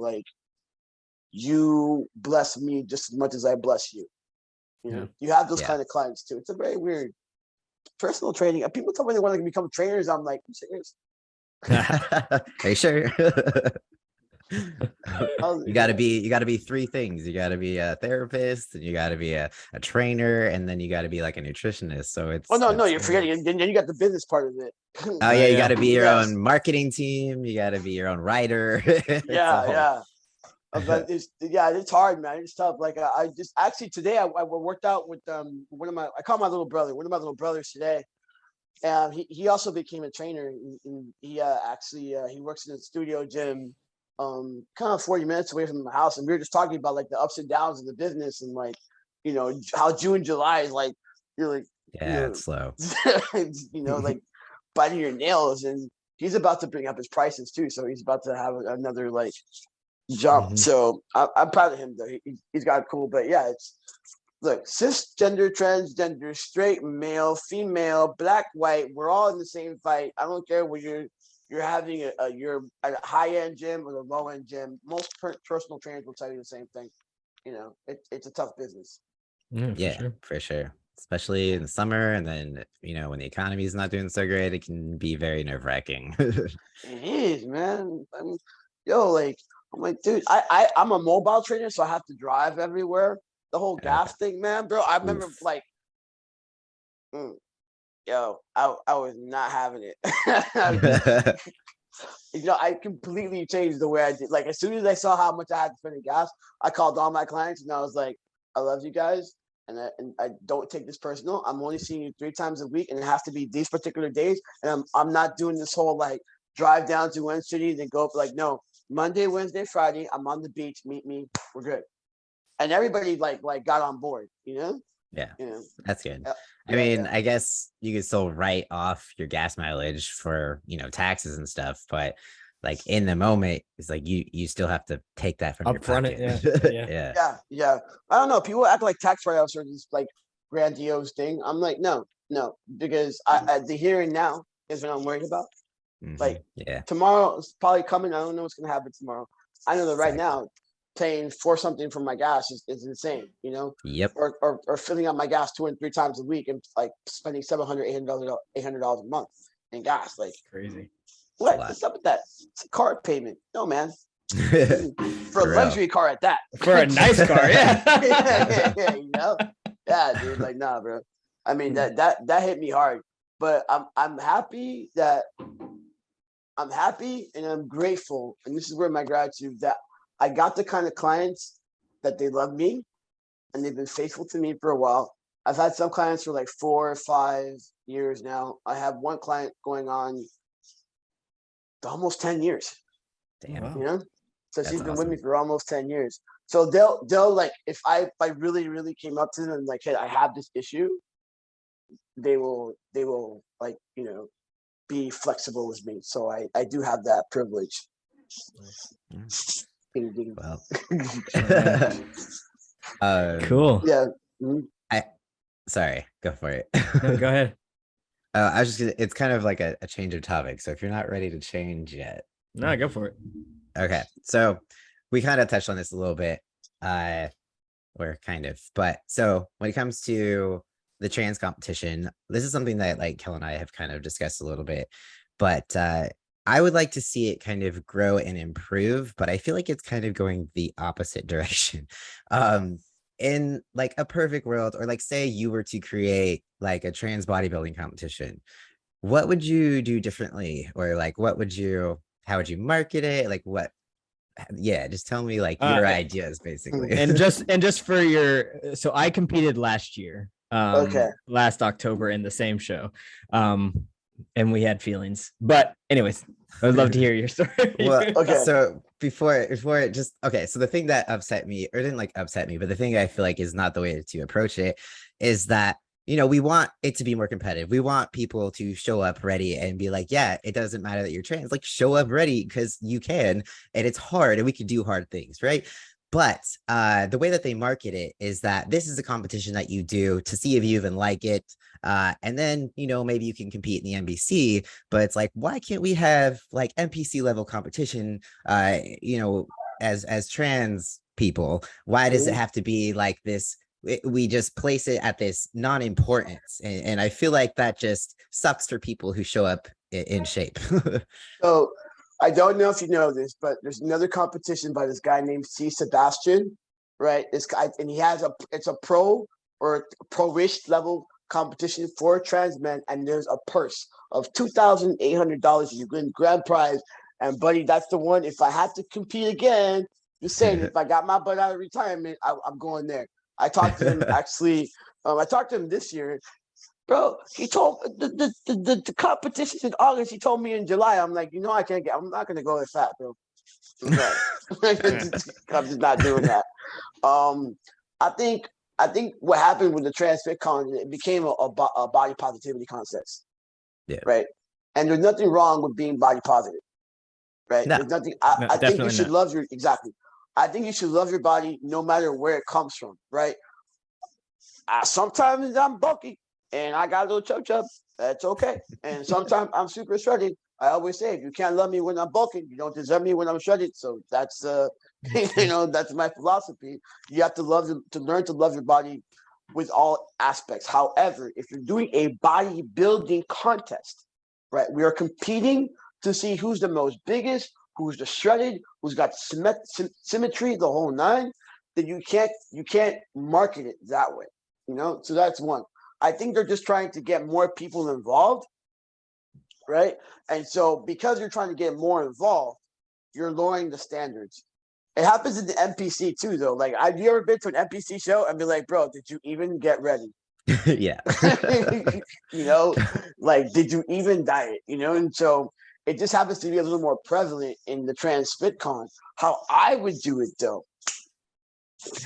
you bless me just as much as I bless you. You have those kind of clients too. It's a very weird personal training. People tell me they want to become trainers. I'm like, I'm serious. Are you sure? You got to be 3 things. You got to be a therapist, and you got to be a trainer, and then you got to be like a nutritionist. So it's no, you're forgetting. And then you got the business part of it. Oh yeah, you got to be your own marketing team. You got to be your own writer. Yeah. But it's hard, man. It's tough. I just actually today I worked out with I call my little brother, one of my little brothers today. And he also became a trainer. He he works in a studio gym, kind of 40 minutes away from my house. And we were just talking about the ups and downs of the business, and how June, July is you're it's slow. Biting your nails. And he's about to bring up his prices too. So he's about to have another jump. Mm-hmm. So I'm proud of him though. He's got it cool. But yeah, look, cisgender, transgender, straight, male, female, black, white, we're all in the same fight. I don't care whether you're having a high-end gym or a low-end gym. Most personal trainers will tell you the same thing. It's a tough business. For sure. Especially in the summer, and then when the economy is not doing so great, it can be very nerve-wracking. It is, man. yo, like, I'm like, dude, I'm a mobile trainer, so I have to drive everywhere. The whole gas thing, man, bro. I remember like, yo, I was not having it. I completely changed the way I did. Like, as soon as I saw how much I had to spend in gas, I called all my clients and I was like, I love you guys. And I don't take this personal. I'm only seeing you 3 times a week, and it has to be these particular days. And I'm not doing this whole like drive down to one city, then go up. Like, no, Monday, Wednesday, Friday, I'm on the beach. Meet me. We're good. And everybody like got on board. Yeah, that's good. I mean, I guess you could still write off your gas mileage for, taxes and stuff, but like in the moment, it's like you still have to take that from your pocket. Yeah. I don't know. People act like tax write-offs are this like grandiose thing. I'm like, no, because the here and now is what I'm worried about. Like, tomorrow is probably coming. I don't know what's gonna happen tomorrow. I know that right now, paying for something for my gas is insane, Yep. Or filling up my gas 2 and 3 times a week and like spending $700, $800 a month in gas. Like, crazy. What's up with that? It's a car payment. No, man. For a luxury car at that. For a nice car, yeah. Yeah, dude. Like, nah, bro. I mean, that hit me hard. But I'm happy and I'm grateful. And this is where my gratitude that I got the kind of clients that they love me and they've been faithful to me for a while. I've had some clients for like 4 or 5 years now. I have one client going on almost 10 years. Damn. So she's been with me for almost 10 years. So they'll like, if I really, really came up to them and like, hey, I have this issue, they will like, be flexible with me. So I do have that privilege. Ding, ding. Well, cool. Yeah. Sorry, go for it. No, go ahead. I was just gonna, it's kind of like a change of topic. So if you're not ready to change yet. No, go for it. Okay. So we kind of touched on this a little bit. Or kind of, but so when it comes to the trans competition, this is something that like Kel and I have kind of discussed a little bit, but I would like to see it kind of grow and improve, but I feel like it's kind of going the opposite direction. In like a perfect world, or like say you were to create like a trans bodybuilding competition, what would you do differently? Or like how would you market it? Like what? Yeah, just tell me like your ideas basically. And just for so I competed last year, last October in the same show. And we had feelings, but anyways, I would love to hear your story. Well, so before it just, so the thing that upset me, or didn't like upset me, but the thing I feel like is not the way to approach it is that, we want it to be more competitive. We want people to show up ready and be like, yeah, it doesn't matter that you're trans, like show up ready because you can, and it's hard and we can do hard things, right? But the way that they market it is that this is a competition that you do to see if you even like it. And then, maybe you can compete in the NBC, but it's like, why can't we have like NPC level competition, as trans people? Why does it have to be like this? We just place it at this non-importance. And I feel like that just sucks for people who show up in shape. So I don't know if you know this, but there's another competition by this guy named C. Sebastian, right? This guy, and he has it's a pro or pro-ish level competition for trans men, and there's a purse of $2,800. You win grand prize, and buddy, that's the one. If I had to compete again, just saying, if I got my butt out of retirement, I'm going there. I talked to him actually. I talked to him this year. Bro, he told the competition's in August. He told me in July. I'm like, I can't get. I'm not gonna go as fat, bro. I'm just not doing that. I think what happened with the trans fit con, it became a body positivity contest. Yeah. Right. And there's nothing wrong with being body positive. Right. No. There's nothing. I think you should love your I think you should love your body no matter where it comes from. Right. Sometimes I'm bulky. And I got a little chub. That's okay. And sometimes I'm super shredded. I always say, if you can't love me when I'm bulking, you don't deserve me when I'm shredded. So that's that's my philosophy. You have to learn to love your body with all aspects. However, if you're doing a bodybuilding contest, right, we are competing to see who's the most biggest, who's the shredded, who's got symmetry, the whole nine, then you can't market it that way. So that's one. I think they're just trying to get more people involved, right? And so because you're trying to get more involved, you're lowering the standards. It happens in the NPC too, though. Like, have you ever been to an NPC show and be like, bro, did you even get ready? Yeah. Like, did you even diet? And so it just happens to be a little more prevalent in the Trans FitCon. How I would do it, though.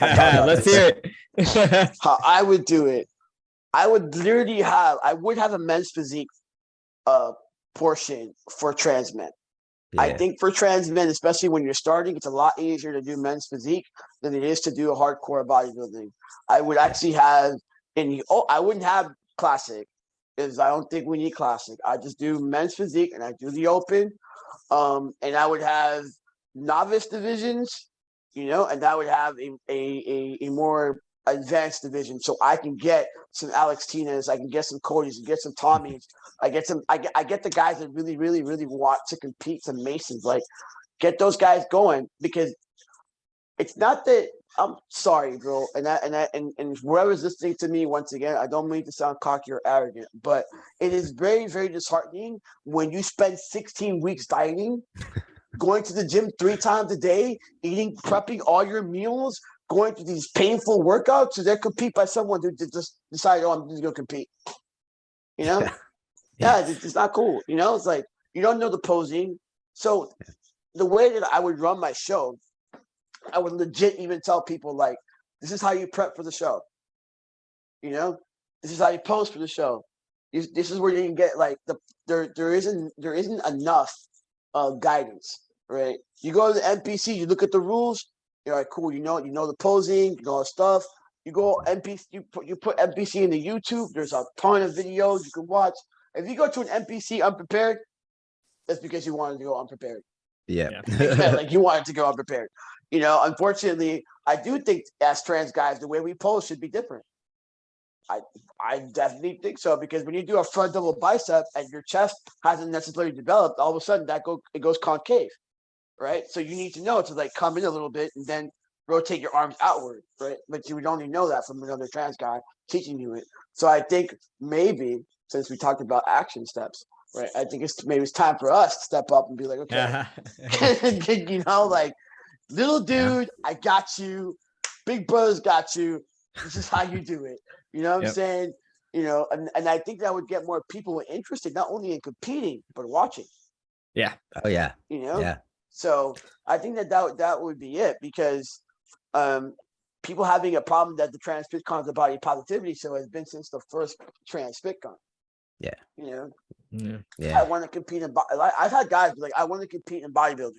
Let's hear it. How I would do it. I would have a men's physique portion for trans men. Yeah. I think for trans men, especially when you're starting, it's a lot easier to do men's physique than it is to do a hardcore bodybuilding. I would actually have I wouldn't have classic, because I don't think we need classic. I just do men's physique and I do the open. And I would have novice divisions, and I would have a more advanced division, so I can get some Alex Tinas, I can get some Cody's, and get some Tommy's. I get the guys that really, really, really want to compete, some Masons, like get those guys going, because it's not that I'm sorry, bro. And whoever's listening to me, once again, I don't mean to sound cocky or arrogant, but it is very, very disheartening when you spend 16 weeks dieting, going to the gym 3 times a day, prepping all your meals, going through these painful workouts to then compete by someone who just decided, I'm just going to compete. Yeah, it's not cool. It's like, you don't know the posing. So the way that I would run my show, I would legit even tell people, like, this is how you prep for the show. This is how you pose for the show. This is where you can get, like, there isn't enough guidance, right? You go to the NPC, you look at the rules, you're like, cool, you know the posing, you know all the stuff. You go NPC, you put NPC into YouTube, there's a ton of videos you can watch. If you go to an NPC unprepared, that's because you wanted to go unprepared. Yeah. Like, you wanted to go unprepared. Unfortunately, I do think as trans guys, the way we pose should be different. I definitely think so, because when you do a front double bicep and your chest hasn't necessarily developed, all of a sudden it goes concave, right? So you need to know to, like, come in a little bit and then rotate your arms outward, right? But you would only know that from another trans guy teaching you it. So I think maybe, since we talked about action steps, right, I think it's time for us to step up and be like, okay, like, little dude, I got you. Big brother's got you. This is how you do it. You know what I'm saying? And I think that would get more people interested, not only in competing, but watching. Yeah. Oh, yeah. Yeah. So I think that would be it, because people having a problem that the Trans FitCon is a body positivity show has been since the first Trans FitCon. Yeah. I want to compete in I've had guys be like, I want to compete in bodybuilding.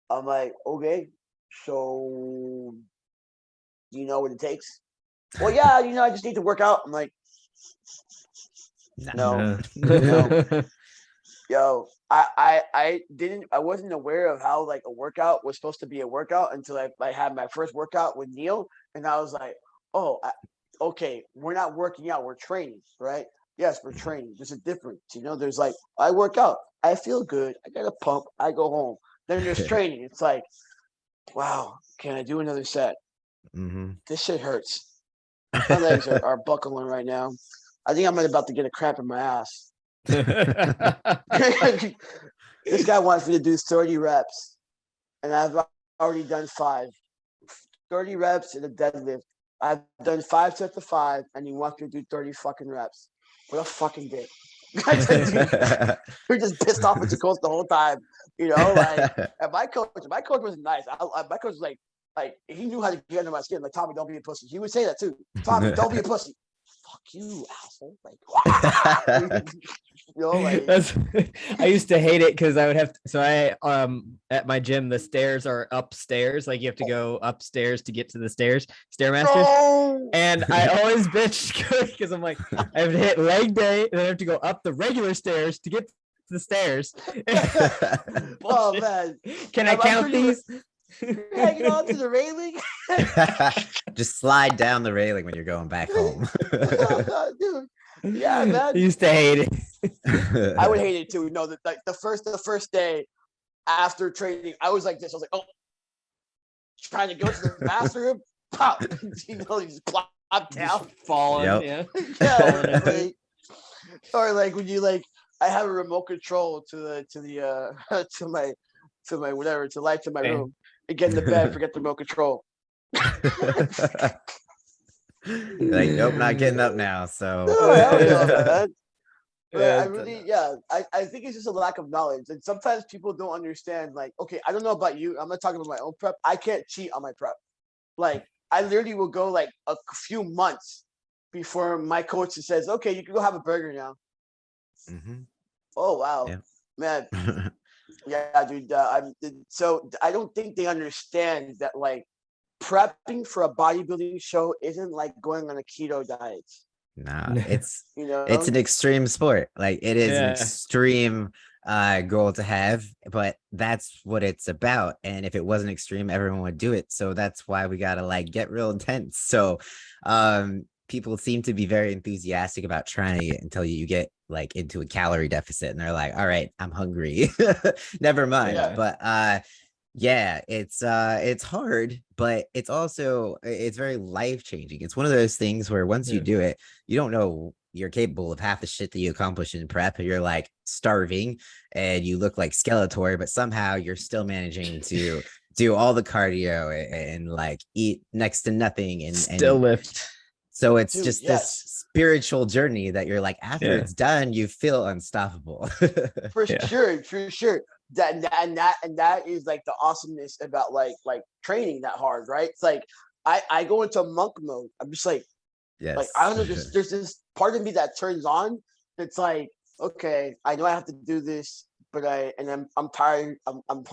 I'm like, okay, so do you know what it takes? Well, yeah, I just need to work out. I'm like, no. Yo, I wasn't aware of how, like, a workout was supposed to be a workout until I had my first workout with Neil, and I was like, oh, okay, we're not working out, we're training, right? Yes, we're training. There's a difference, There's, like, I work out, I feel good, I got a pump, I go home. Then there's training. It's like, wow, can I do another set? Mm-hmm. This shit hurts. My legs are buckling right now. I think I'm about to get a cramp in my ass. This guy wants me to do 30 reps, and I've already done 5. 30 reps in a deadlift. I've done 5 sets of 5, and he wants me to do 30 fucking reps. What a fucking dick. You're just pissed off at your coach the whole time, like, and my coach was nice. My coach was like he knew how to get under my skin. Like, Tommy, don't be a pussy. He would say that too. Tommy, don't be a pussy. Fuck you, asshole. Like, like, I used to hate it because I would have to, so I at my gym, the stairs are upstairs, like you have to go upstairs to get to the stairmasters. And I always bitch because I'm like, I have to hit leg day and I have to go up the regular stairs to get to the stairs. Oh man, can I count these? Hanging on to the railing. Just slide down the railing when you're going back home. Dude. Yeah, man. I used to hate it. I would hate it too. No, the first day, after training, I was like this. I was like, oh, trying to go to the bathroom, pop, you just plop down, falling, yeah, like, or like when you like, I have a remote control to my whatever, to light to my room, and get in the bed, forget the remote control. Like, nope, not getting up now. So man. But I really, I think it's just a lack of knowledge. And sometimes people don't understand, like, okay, I don't know about you. I'm not talking about my own prep. I can't cheat on my prep. Like, I literally will go like a few months before my coach says, okay, you can go have a burger now. Oh, wow. Yeah. Man. Yeah, dude. So I don't think they understand that, like, prepping for a bodybuilding show isn't like going on a keto diet. Nah, it's it's an extreme sport. Like, it is an extreme goal to have, but that's what it's about. And if it wasn't extreme, everyone would do it. So that's why we gotta like get real intense. So people seem to be very enthusiastic about trying it until you get like into a calorie deficit and they're like, all right, I'm hungry. Never mind. But yeah, it's hard, but it's also, it's very life-changing. It's one of those things where once you do it, you don't know you're capable of half the shit that you accomplish in prep. You're like starving and you look like Skeletor, but somehow you're still managing to do all the cardio and like eat next to nothing and still lift. So it's just this spiritual journey that you're like, after it's done, you feel unstoppable. For sure. That is like the awesomeness about like training that hard, right? It's like I go into monk mode. I'm just like, like, I don't know, there's this part of me that turns on. It's like, okay, I know I have to do this, but I'm tired. I'm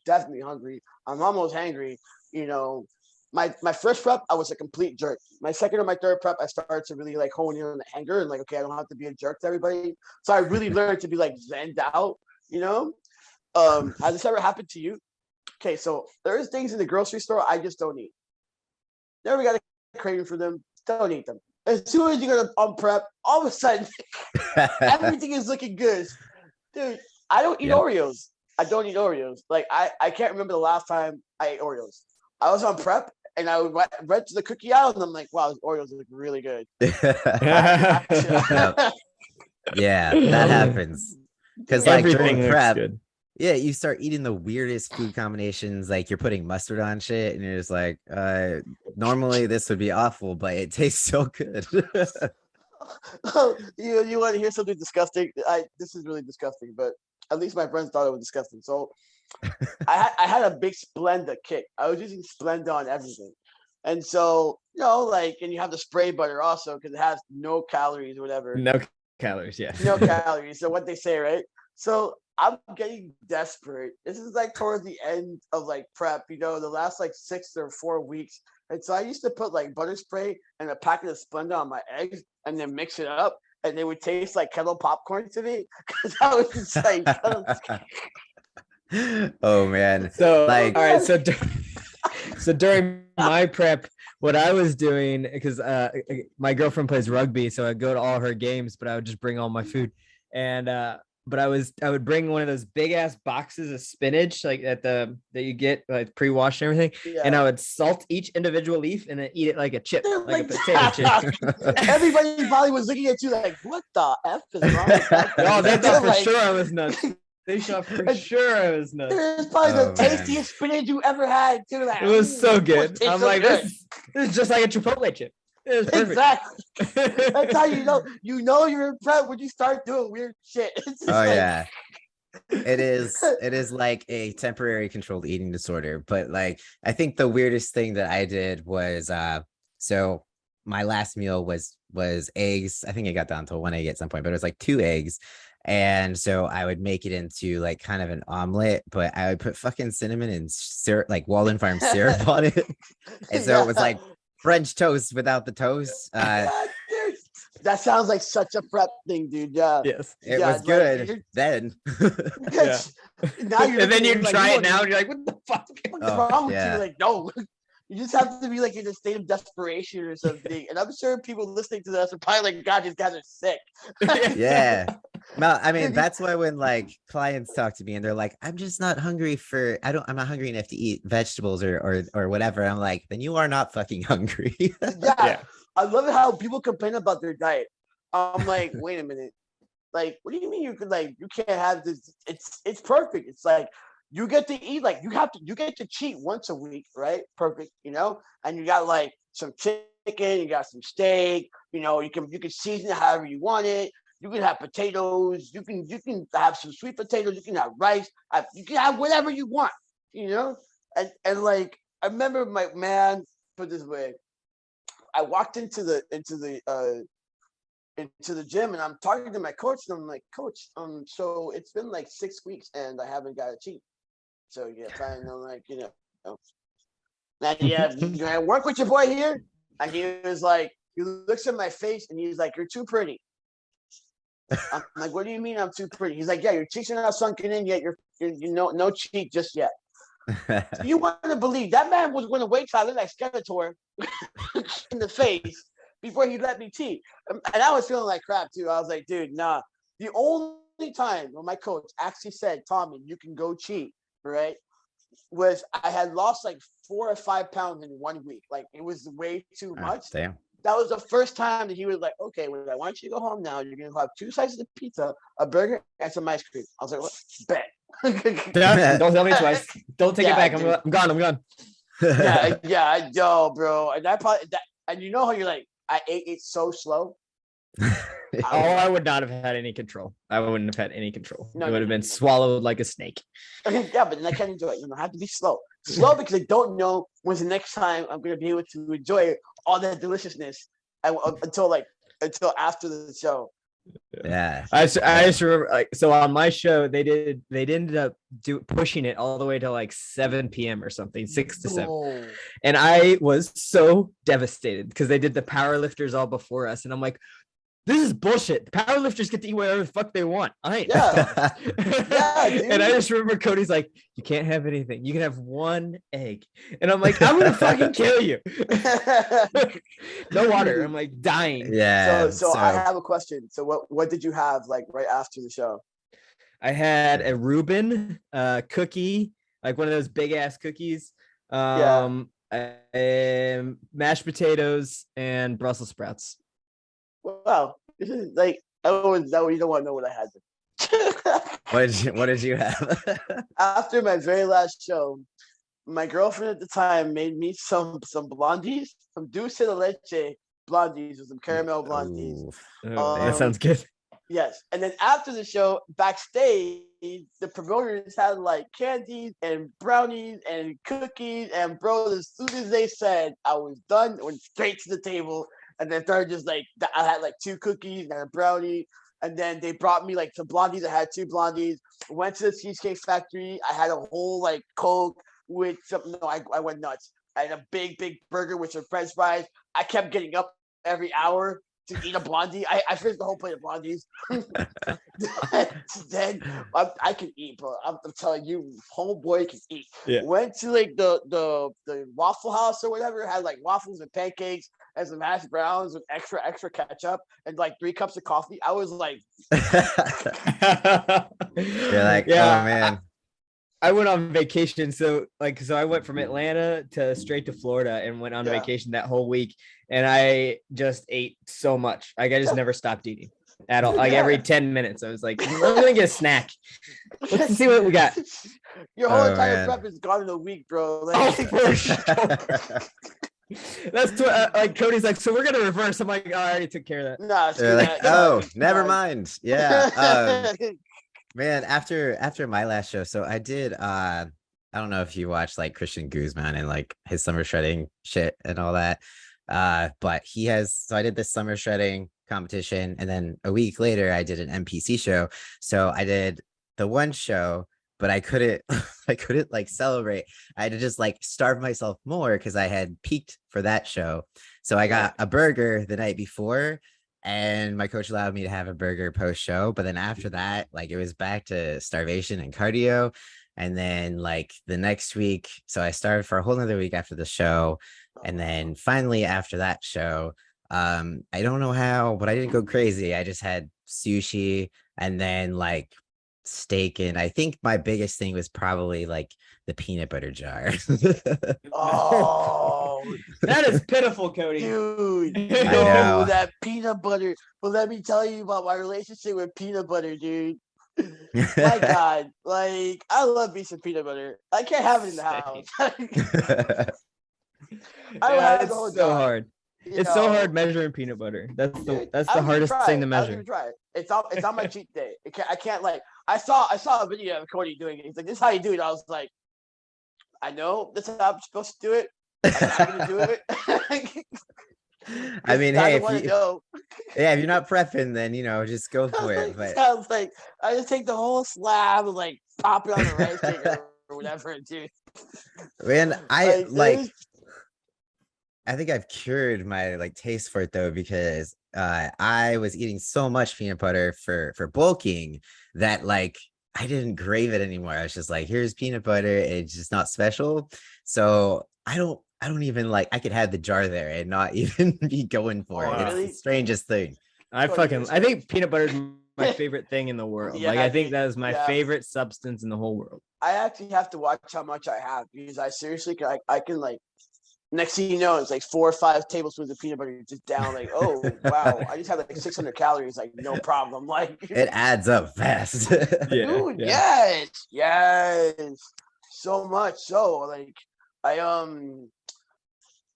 definitely hungry. I'm almost hangry. You know, my first prep, I was a complete jerk. My second or my third prep, I started to really like hone in on the anger and like, okay, I don't have to be a jerk to everybody. So I really learned to be like zenned out. You know. Has this ever happened to you? Okay, so there's things in the grocery store I just don't eat. Never got a craving for them. Don't eat them. As soon as you go on prep, all of a sudden, everything is looking good. Dude, I don't eat Oreos. I don't eat Oreos. Like, I can't remember the last time I ate Oreos. I was on prep, and I went to the cookie aisle, and I'm like, wow, these Oreos look really good. Yeah, that happens. Because like during prep, you start eating the weirdest food combinations. Like, you're putting mustard on shit, and you're just like, normally this would be awful, but it tastes so good. You want to hear something disgusting? This is really disgusting, but at least my friends thought it was disgusting. So I had a big Splenda kick. I was using Splenda on everything. And so, like, and you have the spray butter also because it has no calories or whatever. No calories, yeah. No calories. So what they say, right? So I'm getting desperate. This is like towards the end of like prep, the last like 6 or 4 weeks. And so I used to put like butter spray and a packet of Splenda on my eggs and then mix it up. And they would taste like kettle popcorn to me because I was just like, oh man. So like, all right. So during my prep, what I was doing, because my girlfriend plays rugby, so I'd go to all her games, but I would just bring all my food. And but I would bring one of those big ass boxes of spinach, like that you get like pre-washed and everything, and I would salt each individual leaf and then eat it like a chip, like a potato chip. Everybody probably was looking at you like, "What the f is wrong with that?" Oh, they thought for sure I was nuts. They thought for sure I was nuts. It was probably the tastiest spinach you ever had too. Like, it was so good. I'm so like, good. This is just like a Chipotle chip. Exactly. That's how you know you're in prep when you start doing weird shit. Yeah. It is like a temporary controlled eating disorder. But like, I think the weirdest thing that I did was so my last meal was eggs. I think it got down to 1 egg at some point, but it was like 2 eggs. And so I would make it into like kind of an omelet, but I would put fucking cinnamon and syrup, like Walden Farm syrup on it. And so it was like French toast without the toast. That sounds like such a prep thing, dude. Yeah. Yes. It was good like, then. Now and then you try it now and you're like, what the fuck? What's wrong with you? Like, no. You just have to be like in a state of desperation or something. And I'm sure people listening to this are probably like, God, these guys are sick. Yeah. No, I mean, that's why when like clients talk to me and they're like, I'm just not hungry I'm not hungry enough to eat vegetables or whatever. I'm like, then you are not fucking hungry. Yeah. I love how people complain about their diet. I'm like, wait a minute. Like, what do you mean you can't have this? It's perfect. It's like you get to eat, like you get to cheat once a week, right? Perfect, and you got like some chicken, you got some steak, you can season it however you want it. You can have potatoes, you can have some sweet potatoes, you can have rice, you can have whatever you want, and like I remember my man put this way. I walked into the gym and I'm talking to my coach and I'm like, Coach, so it's been like 6 weeks and I haven't got a cheat. So yeah, fine. I'm like, and I work with your boy here. And he was like, he looks at my face and he's like, you're too pretty. I'm like, what do you mean I'm too pretty? He's like, yeah, your cheeks are not sunken in yet. You're no cheek just yet. So you want to believe that man was going to wait till I look like Skeletor in the face before he let me cheat. And I was feeling like crap too. I was like, dude, nah. The only time when my coach actually said, Tommy, you can go cheat, right, was I had lost like 4 or 5 pounds in 1 week. Like it was way too much. Damn. That was the first time that he was like, okay, well, I want you to go home now. You're going to have 2 slices of pizza, a burger, and some ice cream. I was like, what? Bet. Don't tell me twice. Don't take it back. I'm gone. Yo, bro. And and you know how you're like, I ate it so slow. I would not have had any control. I wouldn't have had any control. It would have been swallowed like a snake. Yeah, but then I can't enjoy it. I have to be slow because I don't know when's the next time I'm going to be able to enjoy all that deliciousness until after the show. Yeah, I just remember, like, so on my show they ended up pushing it all the way to like 7 p.m. or something, 6 to 7, and I was so devastated because they did the power lifters all before us, and I'm like, this is bullshit. The powerlifters get to eat whatever the fuck they want. I ain't. Yeah. And I just remember Cody's like, you can't have anything. You can have 1 egg. And I'm like, I'm gonna fucking kill you. No water. I'm like dying. Yeah. So I have a question. So what did you have like right after the show? I had a Reuben cookie, like one of those big ass cookies. Mashed potatoes and Brussels sprouts. Wow, this is like you don't want to know what I had. What did you have? After my very last show, my girlfriend at the time made me some blondies, some dulce de leche blondies with some caramel blondies. That sounds good. Yes, and then after the show, backstage, the promoters had like candies and brownies and cookies, and bro, as soon as they said I was done, went straight to the table. And then started just like, I had like 2 cookies and a brownie. And then they brought me like some blondies. I had 2 blondies. Went to the Cheesecake Factory. I had a whole like Coke with something. No, I went nuts. I had a big burger with some French fries. I kept getting up every hour to eat a blondie. I finished the whole plate of blondies. Then I can eat, bro. I'm telling you, homeboy can eat. Yeah. Went to like the Waffle House or whatever. Had like waffles and pancakes and some hash browns with extra ketchup and like 3 cups of coffee. I was like, you're like, yeah, oh man. I went on vacation, so I went from Atlanta to straight to Florida and went on vacation that whole week, and I just ate so much. Like I just never stopped eating at all. Like every 10 minutes, I was like, "I'm gonna get a snack. Let's see what we got." Your whole entire prep is gone in a week, bro. Like, for sure. That's what like Cody's like. So we're gonna reverse. I'm like, oh, I already took care of that. Nah, like, never mind. Yeah. Man, after my last show, so I did I don't know if you watched like Christian Guzman and like his summer shredding shit and all that. But I did this summer shredding competition, and then a week later I did an NPC show. So I did the one show, but I couldn't like celebrate. I had to just like starve myself more because I had peaked for that show. So I got a burger the night before, and my coach allowed me to have a burger post show. But then after that, like it was back to starvation and cardio. And then like the next week, so I started for a whole nother week after the show. And then finally after that show, I don't know how, but I didn't go crazy. I just had sushi, and then like steak, and I think my biggest thing was probably like the peanut butter jar. Oh, that is pitiful, Cody. Dude, I know that peanut butter. But let me tell you about my relationship with peanut butter, dude. My God, like I love me some peanut butter. I can't have it in the house. It's so hard. It's so hard measuring peanut butter. That's the hardest thing to measure. Try it. It's on my cheat day. I can't like. I saw a video of Cody doing it. He's like, "This is how you do it." I was like, "I know this is how I'm supposed to do it. I'm not gonna do it." I mean, hey, if you're not prepping, then just go for it. But I was like, I just take the whole slab and like pop it on the rice cake or whatever, dude. Man, I think I've cured my like taste for it though, because I was eating so much peanut butter for bulking that like I didn't crave it anymore. I was just like, here's peanut butter. It's just not special. So I don't even like, I could have the jar there and not even be going for it. It's the strangest thing. I think peanut butter is my favorite thing in the world. Yeah, like I think that is my favorite substance in the whole world. I actually have to watch how much I have, because I seriously I can like, next thing you know, it's like 4 or 5 tablespoons of peanut butter just down. Like, oh wow, I just had like 600 calories. Like, no problem. Like, it adds up fast. Dude, yes, so much. So like,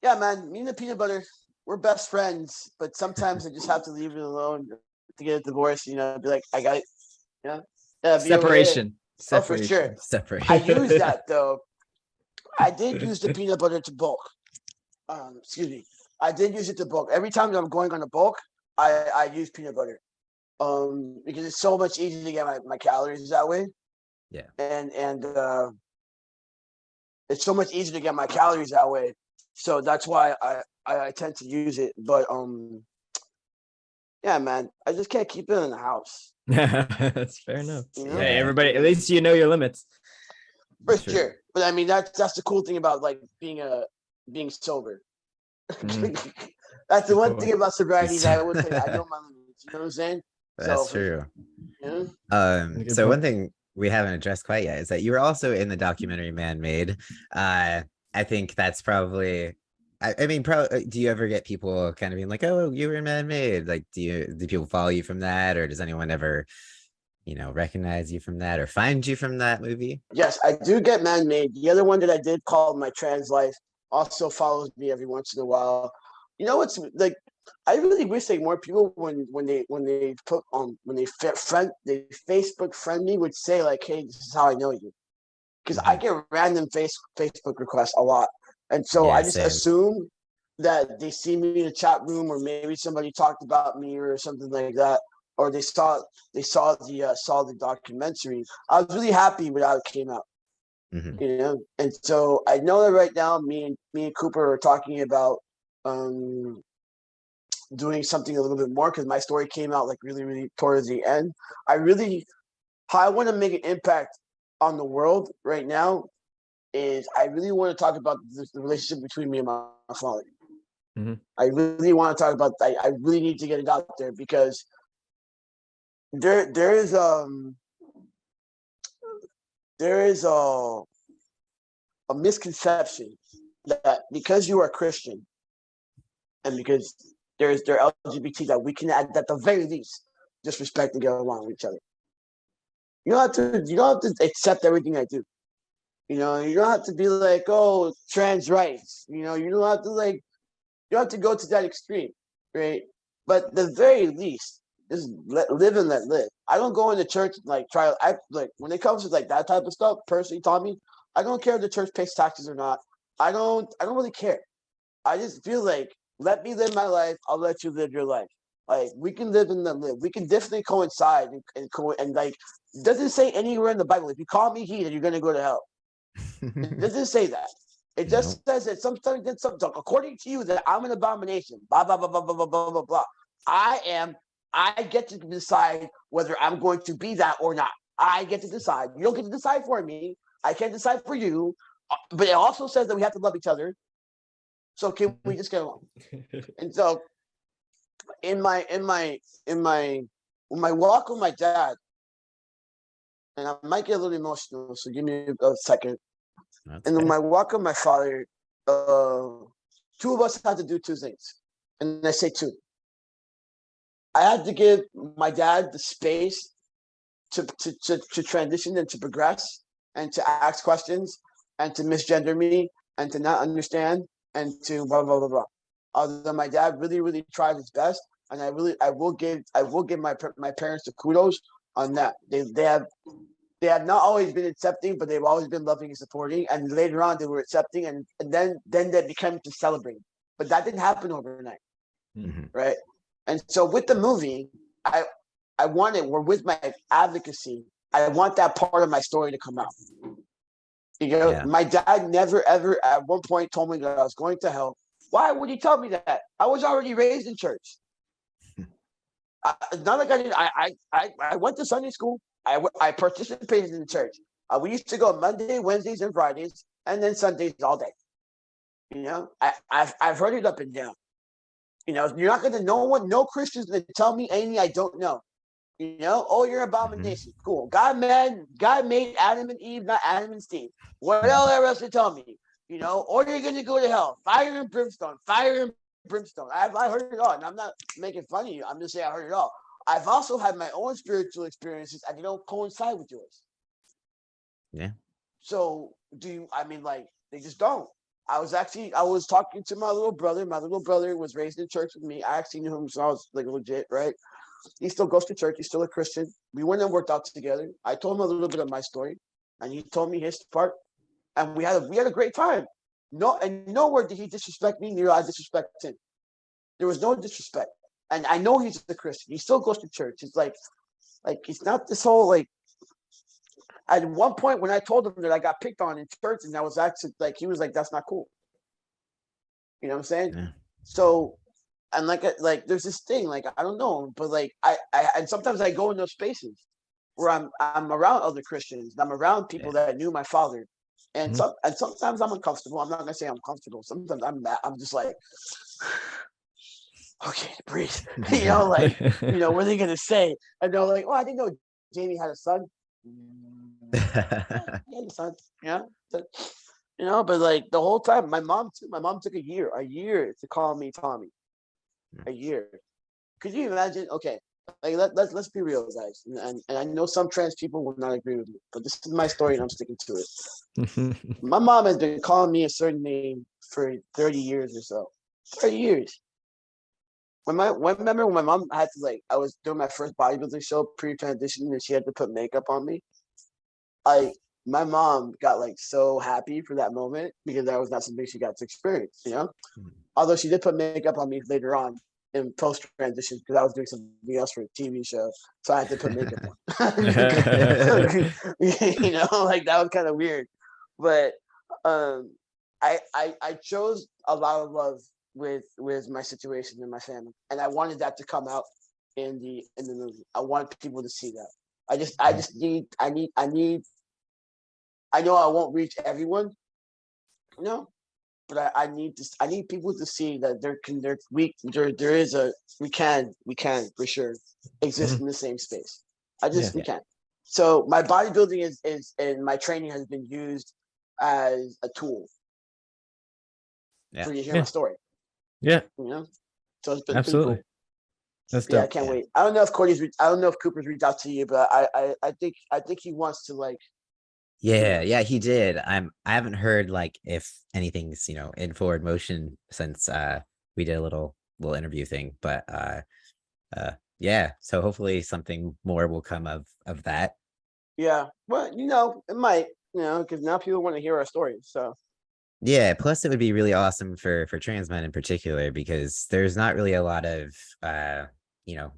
yeah, man, me and the peanut butter, we're best friends. But sometimes I just have to leave it alone to get a divorce. Be like, I got it. Separation. Oh, for sure. Separation. I use that though. I did use the peanut butter to bulk. Excuse me. I did use it to bulk. Every time that I'm going on a bulk, I use peanut butter. Because it's so much easier to get my calories that way. Yeah. And it's so much easier to get my calories that way. So that's why I tend to use it. But yeah, man, I just can't keep it in the house. That's fair enough. Hey, everybody, at least you know your limits. For sure. But I mean, that's the cool thing about like being sober. That's the one thing about sobriety that I would say, I know my limits. You know what I'm saying? That's true. So one thing we haven't addressed quite yet is that you were also in the documentary Man Made. I think that's probably, I mean, probably, do you ever get people kind of being like, oh, you were in Man Made? Like, do people follow you from that? Or does anyone ever, recognize you from that or find you from that movie? Yes, I do get Man Made. The other one that I did called My Trans Life also follows me every once in a while. What's like, I really wish like more people when they put when they Facebook friend me would say like, hey, this is how I know you, because I get random Facebook requests a lot, and so I just assume that they see me in a chat room, or maybe somebody talked about me or something like that, or they saw the documentary. I was really happy with how it came out. And so I know that right now me and Cooper are talking about doing something a little bit more, because my story came out like really, really towards the end. I want to make an impact on the world right now. Is I really want to talk about the relationship between me and my father. I really want to talk about. I really need to get it out there, because there is a misconception that because you are Christian and because there are LGBT, that we can, at the very least, just respect and get along with each other. You don't have to accept everything I do. You don't have to be like, oh, trans rights. You don't have to go to that extreme, right? But at the very least, just live and let live. I don't go into church when it comes to like that type of stuff. Personally, Tommy, I don't care if the church pays taxes or not. I don't really care. I just feel like, let me live my life. I'll let you live your life. Like, we can live and then live. We can definitely coincide and like, it doesn't say anywhere in the Bible, if you call me he, then you're gonna go to hell. It doesn't say that. It just says that something according to you that I'm an abomination. Blah blah blah blah blah blah blah blah. I get to decide whether I'm going to be that or not. I get to decide. You don't get to decide for me. I can't decide for you. But it also says that we have to love each other. So can we just get along? And so in my when I walk with my dad, and I might get a little emotional, so give me a second. And then when I walk with my father, two of us had to do two things. And I say two. I had to give my dad the space to transition and to progress and to ask questions and to misgender me and to not understand and to blah blah blah blah. Although my dad really, really tried his best, and I will give my parents the kudos on that. They have not always been accepting, but they've always been loving and supporting. And later on, they were accepting, and then they became to celebrate. But that didn't happen overnight, right? And so with the movie, I wanted, or with my advocacy, I want that part of my story to come out. My dad never, ever at one point told me that I was going to hell. Why would he tell me that? I was already raised in church. Not like I did. I went to Sunday school. I participated in the church. We used to go Monday, Wednesdays, and Fridays, and then Sundays all day. I've heard it up and down. You're not going to no Christian's going to tell me anything I don't know. Oh, you're an abomination. Cool. God made Adam and Eve, not Adam and Steve. What else to tell me? Or you're going to go to hell. Fire and brimstone. Fire and brimstone. I heard it all, and I'm not making fun of you. I'm just saying I heard it all. I've also had my own spiritual experiences, and they don't coincide with yours. Yeah. So they just don't. I was talking to my little brother. My little brother was raised in church with me. I actually knew him since I was like legit, right? He still goes to church. He's still a Christian. We went and worked out together. I told him a little bit of my story, and he told me his part, and we had a great time. Nowhere did he disrespect me, neither I disrespect him. There was no disrespect. And I know he's a Christian. He still goes to church. It's like he's not this whole like. At one point, when I told him that I got picked on in church, and I was actually like, he was like, "That's not cool." You know what I'm saying? Yeah. So, and like there's this thing, like I don't know, but like I and sometimes I go in those spaces where I'm around other Christians. I'm around people that knew my father, and sometimes I'm uncomfortable. I'm not gonna say I'm comfortable. Sometimes I'm mad. I'm just like. Okay, breathe. What are they gonna say? And they're like, "Oh, I didn't know Jamie had a son." He had a son, But like the whole time, my mom took a year to call me Tommy. A year. Could you imagine? Okay, like let's be real, guys. And I know some trans people will not agree with me, but this is my story, and I'm sticking to it. My mom has been calling me a certain name for 30 years or so. 30 years. Remember when my mom had to I was doing my first bodybuilding show pre-transition, and she had to put makeup on me. My mom got so happy for that moment because that was not something she got to experience, Although she did put makeup on me later on in post-transition because I was doing something else for a TV show, so I had to put makeup on. That was kind of weird, but I chose a lot of love with my situation and my family, and I wanted that to come out in the movie. I want people to see that. I know I won't reach everyone, but I need people to see that we can for sure exist in the same space. We can. So my bodybuilding is and my training has been used as a tool for you to hear my story. Yeah. So it's been absolutely cool. That's dope. I can't wait. I don't know if Cooper's reached out to you, but I think he wants to Yeah, he did. I haven't heard if anything's in forward motion since we did a little interview thing, but yeah, so hopefully something more will come of that. Yeah, well, it might, because now people want to hear our stories. So yeah, plus it would be really awesome for trans men in particular, because there's not really a lot of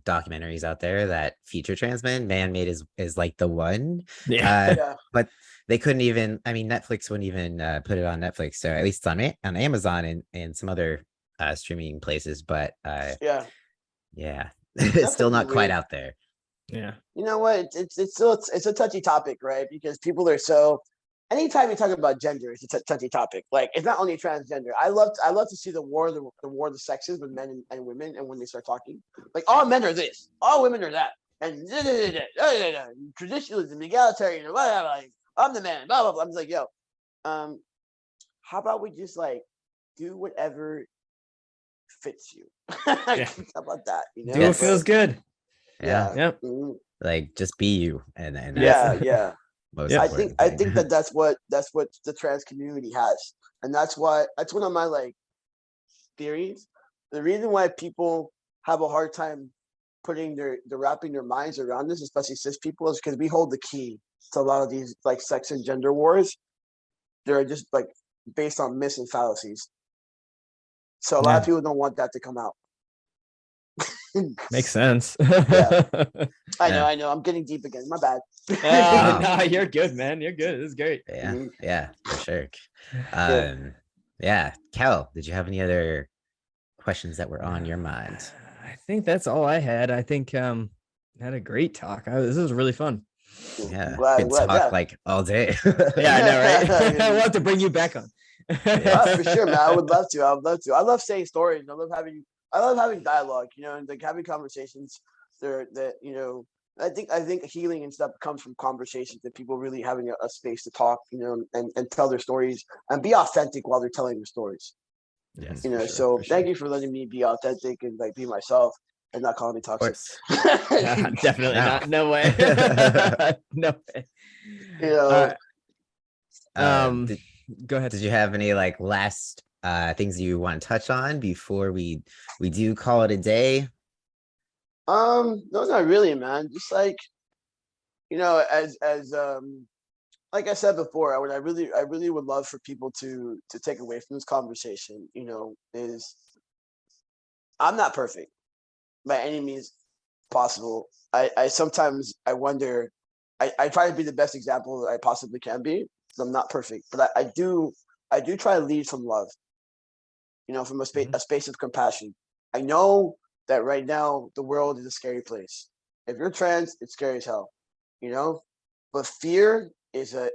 documentaries out there that feature trans men. Man-Made is like the one. But they couldn't even, Netflix wouldn't even put it on Netflix, so at least it's on Amazon and some other streaming places, but it's still not quite out there. Yeah. You know what? It's a touchy topic, right? Because people are so. Anytime you talk about gender, it's a touchy topic. It's not only transgender. I love to see the war of the sexes with men and women, and when they start talking, all men are this, all women are that. and traditionalism, egalitarian, or whatever. Like, I'm the man. Blah blah blah. I'm like, yo, how about we just like do whatever fits you? Yeah. How about that? You know, do what feels good. Yeah. Yep. Like just be you, and yeah. Most I think that's what the trans community has, and that's one of my like theories. The reason why people have a hard time putting wrapping their minds around this, especially cis people, is because we hold the key to a lot of these like sex and gender wars. They're just like based on myths and fallacies. So a lot of people don't want that to come out. Makes sense. Yeah. I know. I'm getting deep again. My bad. No, you're good, man. You're good. This is great. Yeah, for sure. Kel, did you have any other questions that were on your mind? I think that's all I had. I think had a great talk. This was really fun. Yeah, good talk like all day. Yeah, I know, right? I want to bring you back on. For sure, man. I would love to. I love saying stories. I love having dialogue, and like having conversations that I think healing and stuff comes from conversations, that people really having a space to talk, and tell their stories and be authentic while they're telling their stories. Yes, thank you for letting me be authentic and like be myself and not calling me toxic. Definitely not. No way. No way. Go ahead. Did you have any like last things you want to touch on before we do call it a day? No, not really, man. Just like, as like I said before, I really would love for people to take away from this conversation, is I'm not perfect by any means possible. I sometimes I wonder, I try to be the best example that I possibly can be. I'm not perfect, but I do try to lead from love, from a space of compassion. I know that right now the world is a scary place. If you're trans, it's scary as hell, but fear is a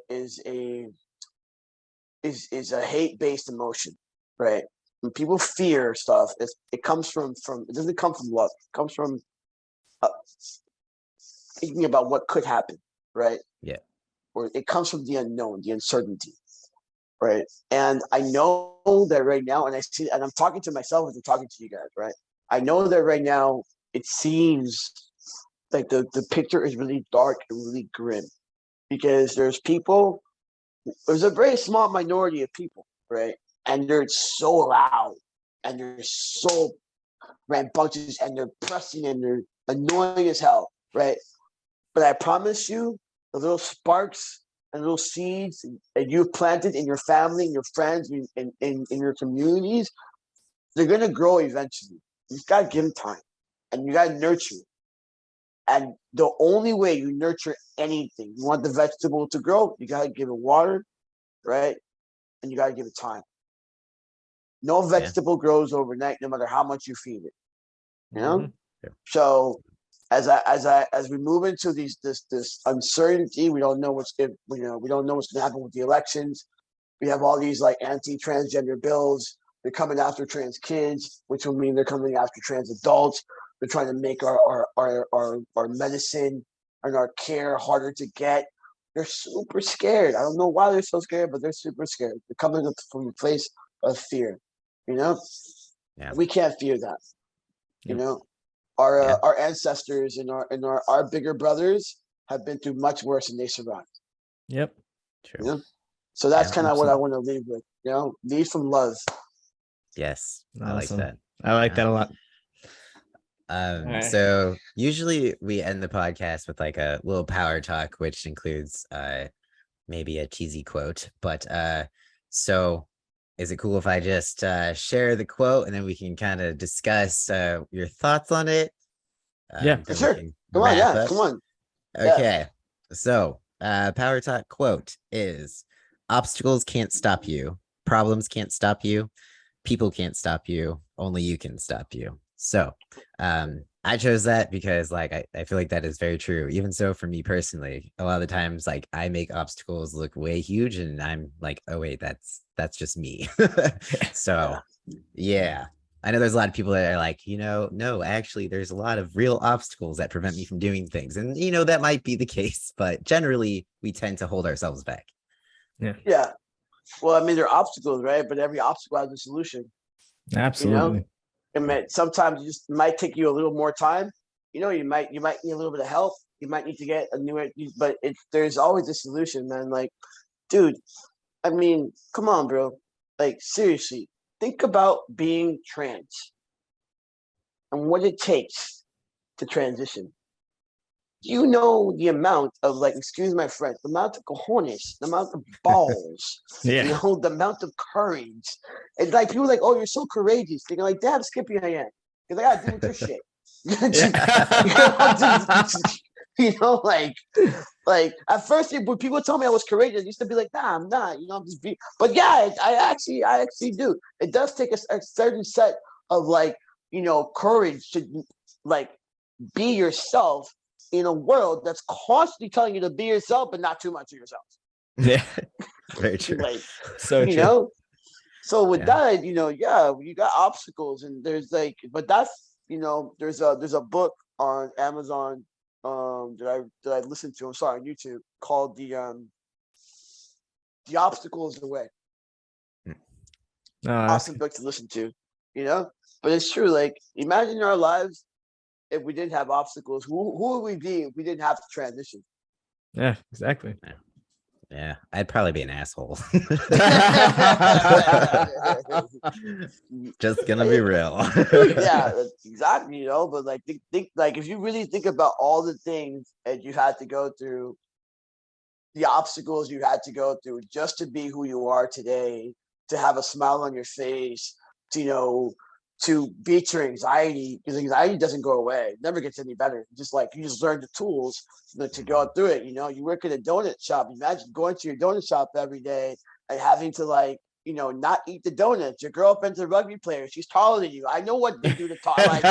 hate-based emotion, right? When people fear stuff, it comes from it doesn't come from love. It comes from thinking about what could happen, right? Yeah. Or it comes from the unknown, the uncertainty, right? And I know that right now, and I'm talking to myself as I'm talking to you guys, right? I know that right now it seems like the picture is really dark and really grim, because there's a very small minority of people, right? And they're so loud and they're so rambunctious and they're pressing and they're annoying as hell, right? But I promise you, the little sparks and little seeds that you've planted in your family, in your friends, in your communities, they're going to grow eventually. You got to give them time, and you got to nurture. And the only way you nurture anything, you want the vegetable to grow, you got to give it water, right? And you got to give it time. No vegetable grows overnight, no matter how much you feed it. Yeah. So as we move into this uncertainty, we don't know what's going to happen with the elections. We have all these like anti-transgender bills. They're coming after trans kids, which will mean they're coming after trans adults. They're trying to make our medicine and our care harder to get. They're super scared. I don't know why they're so scared, but they're super scared. They're coming from a place of fear. We can't fear that. Our ancestors and our bigger brothers have been through much worse and they survived. Yep. True. So that's kind of what I want to leave with. Lead from love. Yes, awesome. I like that. I like that a lot. Right. So usually we end the podcast with like a little power talk, which includes maybe a cheesy quote. But so is it cool if I just share the quote and then we can kind of discuss your thoughts on it? Yeah, for sure. Come on, yeah, come on. Okay, yeah. So power talk quote is: obstacles can't stop you, problems can't stop you, people can't stop you, only you can stop you. So I chose that because like I feel like that is very true. Even so, for me personally, a lot of the times like I make obstacles look way huge and I'm like, oh wait, that's just me. So yeah. I know there's a lot of people that are like, no, actually, there's a lot of real obstacles that prevent me from doing things. And, that might be the case, but generally we tend to hold ourselves back. Yeah. Yeah. Well, I mean, there are obstacles, right? But every obstacle has a solution. Absolutely. And sometimes it just might take you a little more time. You might need a little bit of help. You might need to get a new, but there's always a solution, man. Like, dude, I mean, come on, bro. Like, seriously, think about being trans and what it takes to transition. You know the amount of, like, excuse my French, the amount of cojones, the amount of balls, yeah. The amount of courage. It's like people are like, oh, you're so courageous. They're like, damn, Skippy, I am. Because I gotta deal with this shit. Like at first when people told me I was courageous, I used to be like, nah, I'm not, I'm just being, but yeah, I actually do. It does take a certain set of, like, courage to, like, be yourself in a world that's constantly telling you to be yourself, but not too much of yourself. Yeah. Very true. Like, so true. So with that, you got obstacles, and there's like, but that's, there's a book on Amazon that I listened to, I'm sorry, on YouTube, called The Obstacle Is the Way. Awesome book to listen to, but it's true. Like, imagine our lives if we didn't have obstacles. Who would we be if we didn't have to transition? Yeah, exactly. Yeah, I'd probably be an asshole. Just gonna be real. Yeah, exactly. But like, think like, if you really think about all the things that you had to go through, the obstacles you had to go through just to be who you are today, to have a smile on your face, to beat your anxiety, because anxiety doesn't go away. It never gets any better. Just like, you just learn the tools to go through it. You work at a donut shop. Imagine going to your donut shop every day and having to, like, not eat the donuts. Your girlfriend's a rugby player. She's taller than you. I know what they do to talk. Like,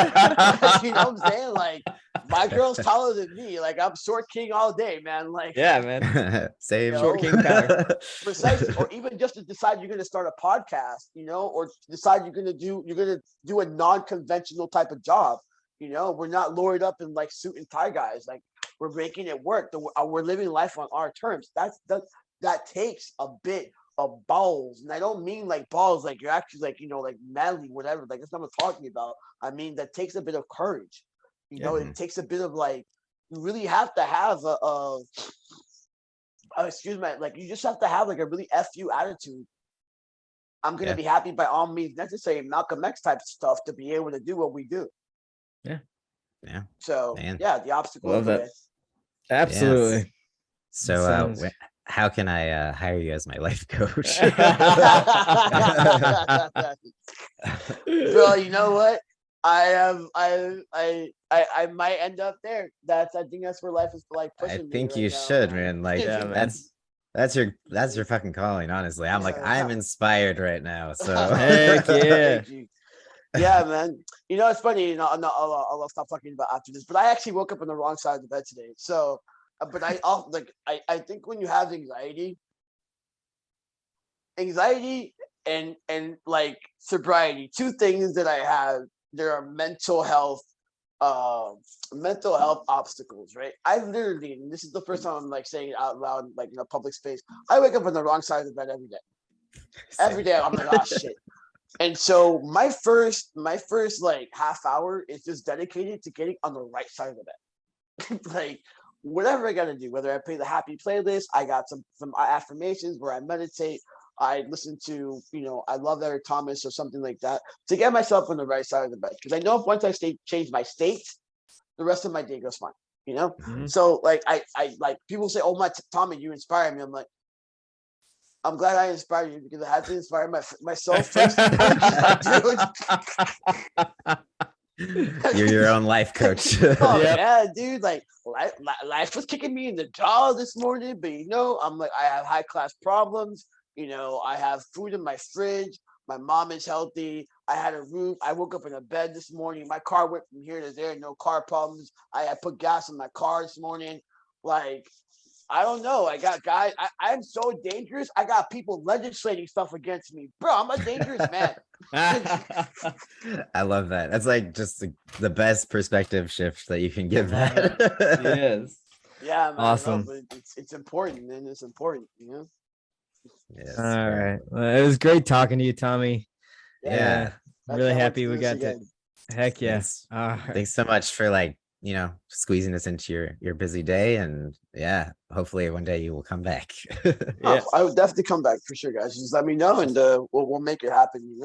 you know what I'm saying? Like, my girl's taller than me. Like, I'm short king all day, man. Like, yeah, man. Same. Short king power. Precisely. Or even just to decide you're going to start a podcast, or decide you're going to do a non-conventional type of job. We're not lured up in, like, suit and tie guys. Like, we're making it work. We're living life on our terms. That takes a bit of balls, and I don't mean like balls like you're actually, like, like manly, whatever. Like, that's not what I'm talking about. I mean, that takes a bit of courage. It takes a bit of, like, you really have to have excuse me, like, you just have to have, like, a really F you attitude. I'm gonna be happy by all means necessary, Malcolm X type stuff, to be able to do what we do. Yeah. So the obstacle Love of the that. way. Absolutely. Yes. So how can I hire you as my life coach? Bro, you know what? I might end up there. I think that's where life is, like, pushing me. I think right you now, should, man. man. Like, that's your fucking calling, honestly. I'm like, I'm inspired right now. So heck yeah. Yeah, man. It's funny. I'll stop talking about after this. But I actually woke up on the wrong side of the bed today. So, but I think when you have anxiety and like sobriety, two things that I have, there are mental health obstacles, right? I literally, and this is the first time I'm, like, saying it out loud, like, in a public space, I wake up on the wrong side of the bed every day. Every day I'm like, oh shit. And so my first like half hour is just dedicated to getting on the right side of the bed. Like, whatever I gotta do, whether I play the happy playlist, I got some affirmations where I meditate, I listen to, I love Eric Thomas or something like that, to get myself on the right side of the bed. Because I know if once I change my state, the rest of my day goes fine. Mm-hmm. So, like, I like, people say, oh, Tommy, you inspire me. I'm like, I'm glad I inspired you, because I had to inspire myself first. You're your own life coach. Yeah, dude. Like, life was kicking me in the jaw this morning, but I'm like, I have high class problems. I have food in my fridge. My mom is healthy. I had a roof. I woke up in a bed this morning. My car went from here to there. No car problems. I put gas in my car this morning. Like, I don't know. I got guys. I'm so dangerous. I got people legislating stuff against me, bro. I'm a dangerous man. I love that. That's like just the best perspective shift that you can give that. Yes. Yeah, man. Awesome. No, but it's important, man. It's important, you know. Yes. All right. Well, it was great talking to you, Tommy. Yeah. I'm really happy we got to. Heck yeah. Thanks so much for like, squeezing us into your busy day, and hopefully one day you will come back. I would definitely come back for sure, guys. Just let me know, and we'll make it happen.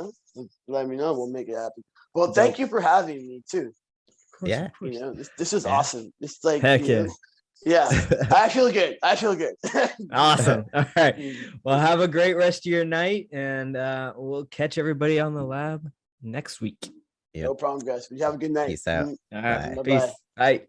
Let me know, we'll make it happen. Well, thank you for having me too. Of course. This is awesome. It's like heck yeah. I feel good. Awesome. All right. Well, have a great rest of your night, and we'll catch everybody on the lab next week. No problem, guys. You have a good night. Peace out. All right. Peace. Bye.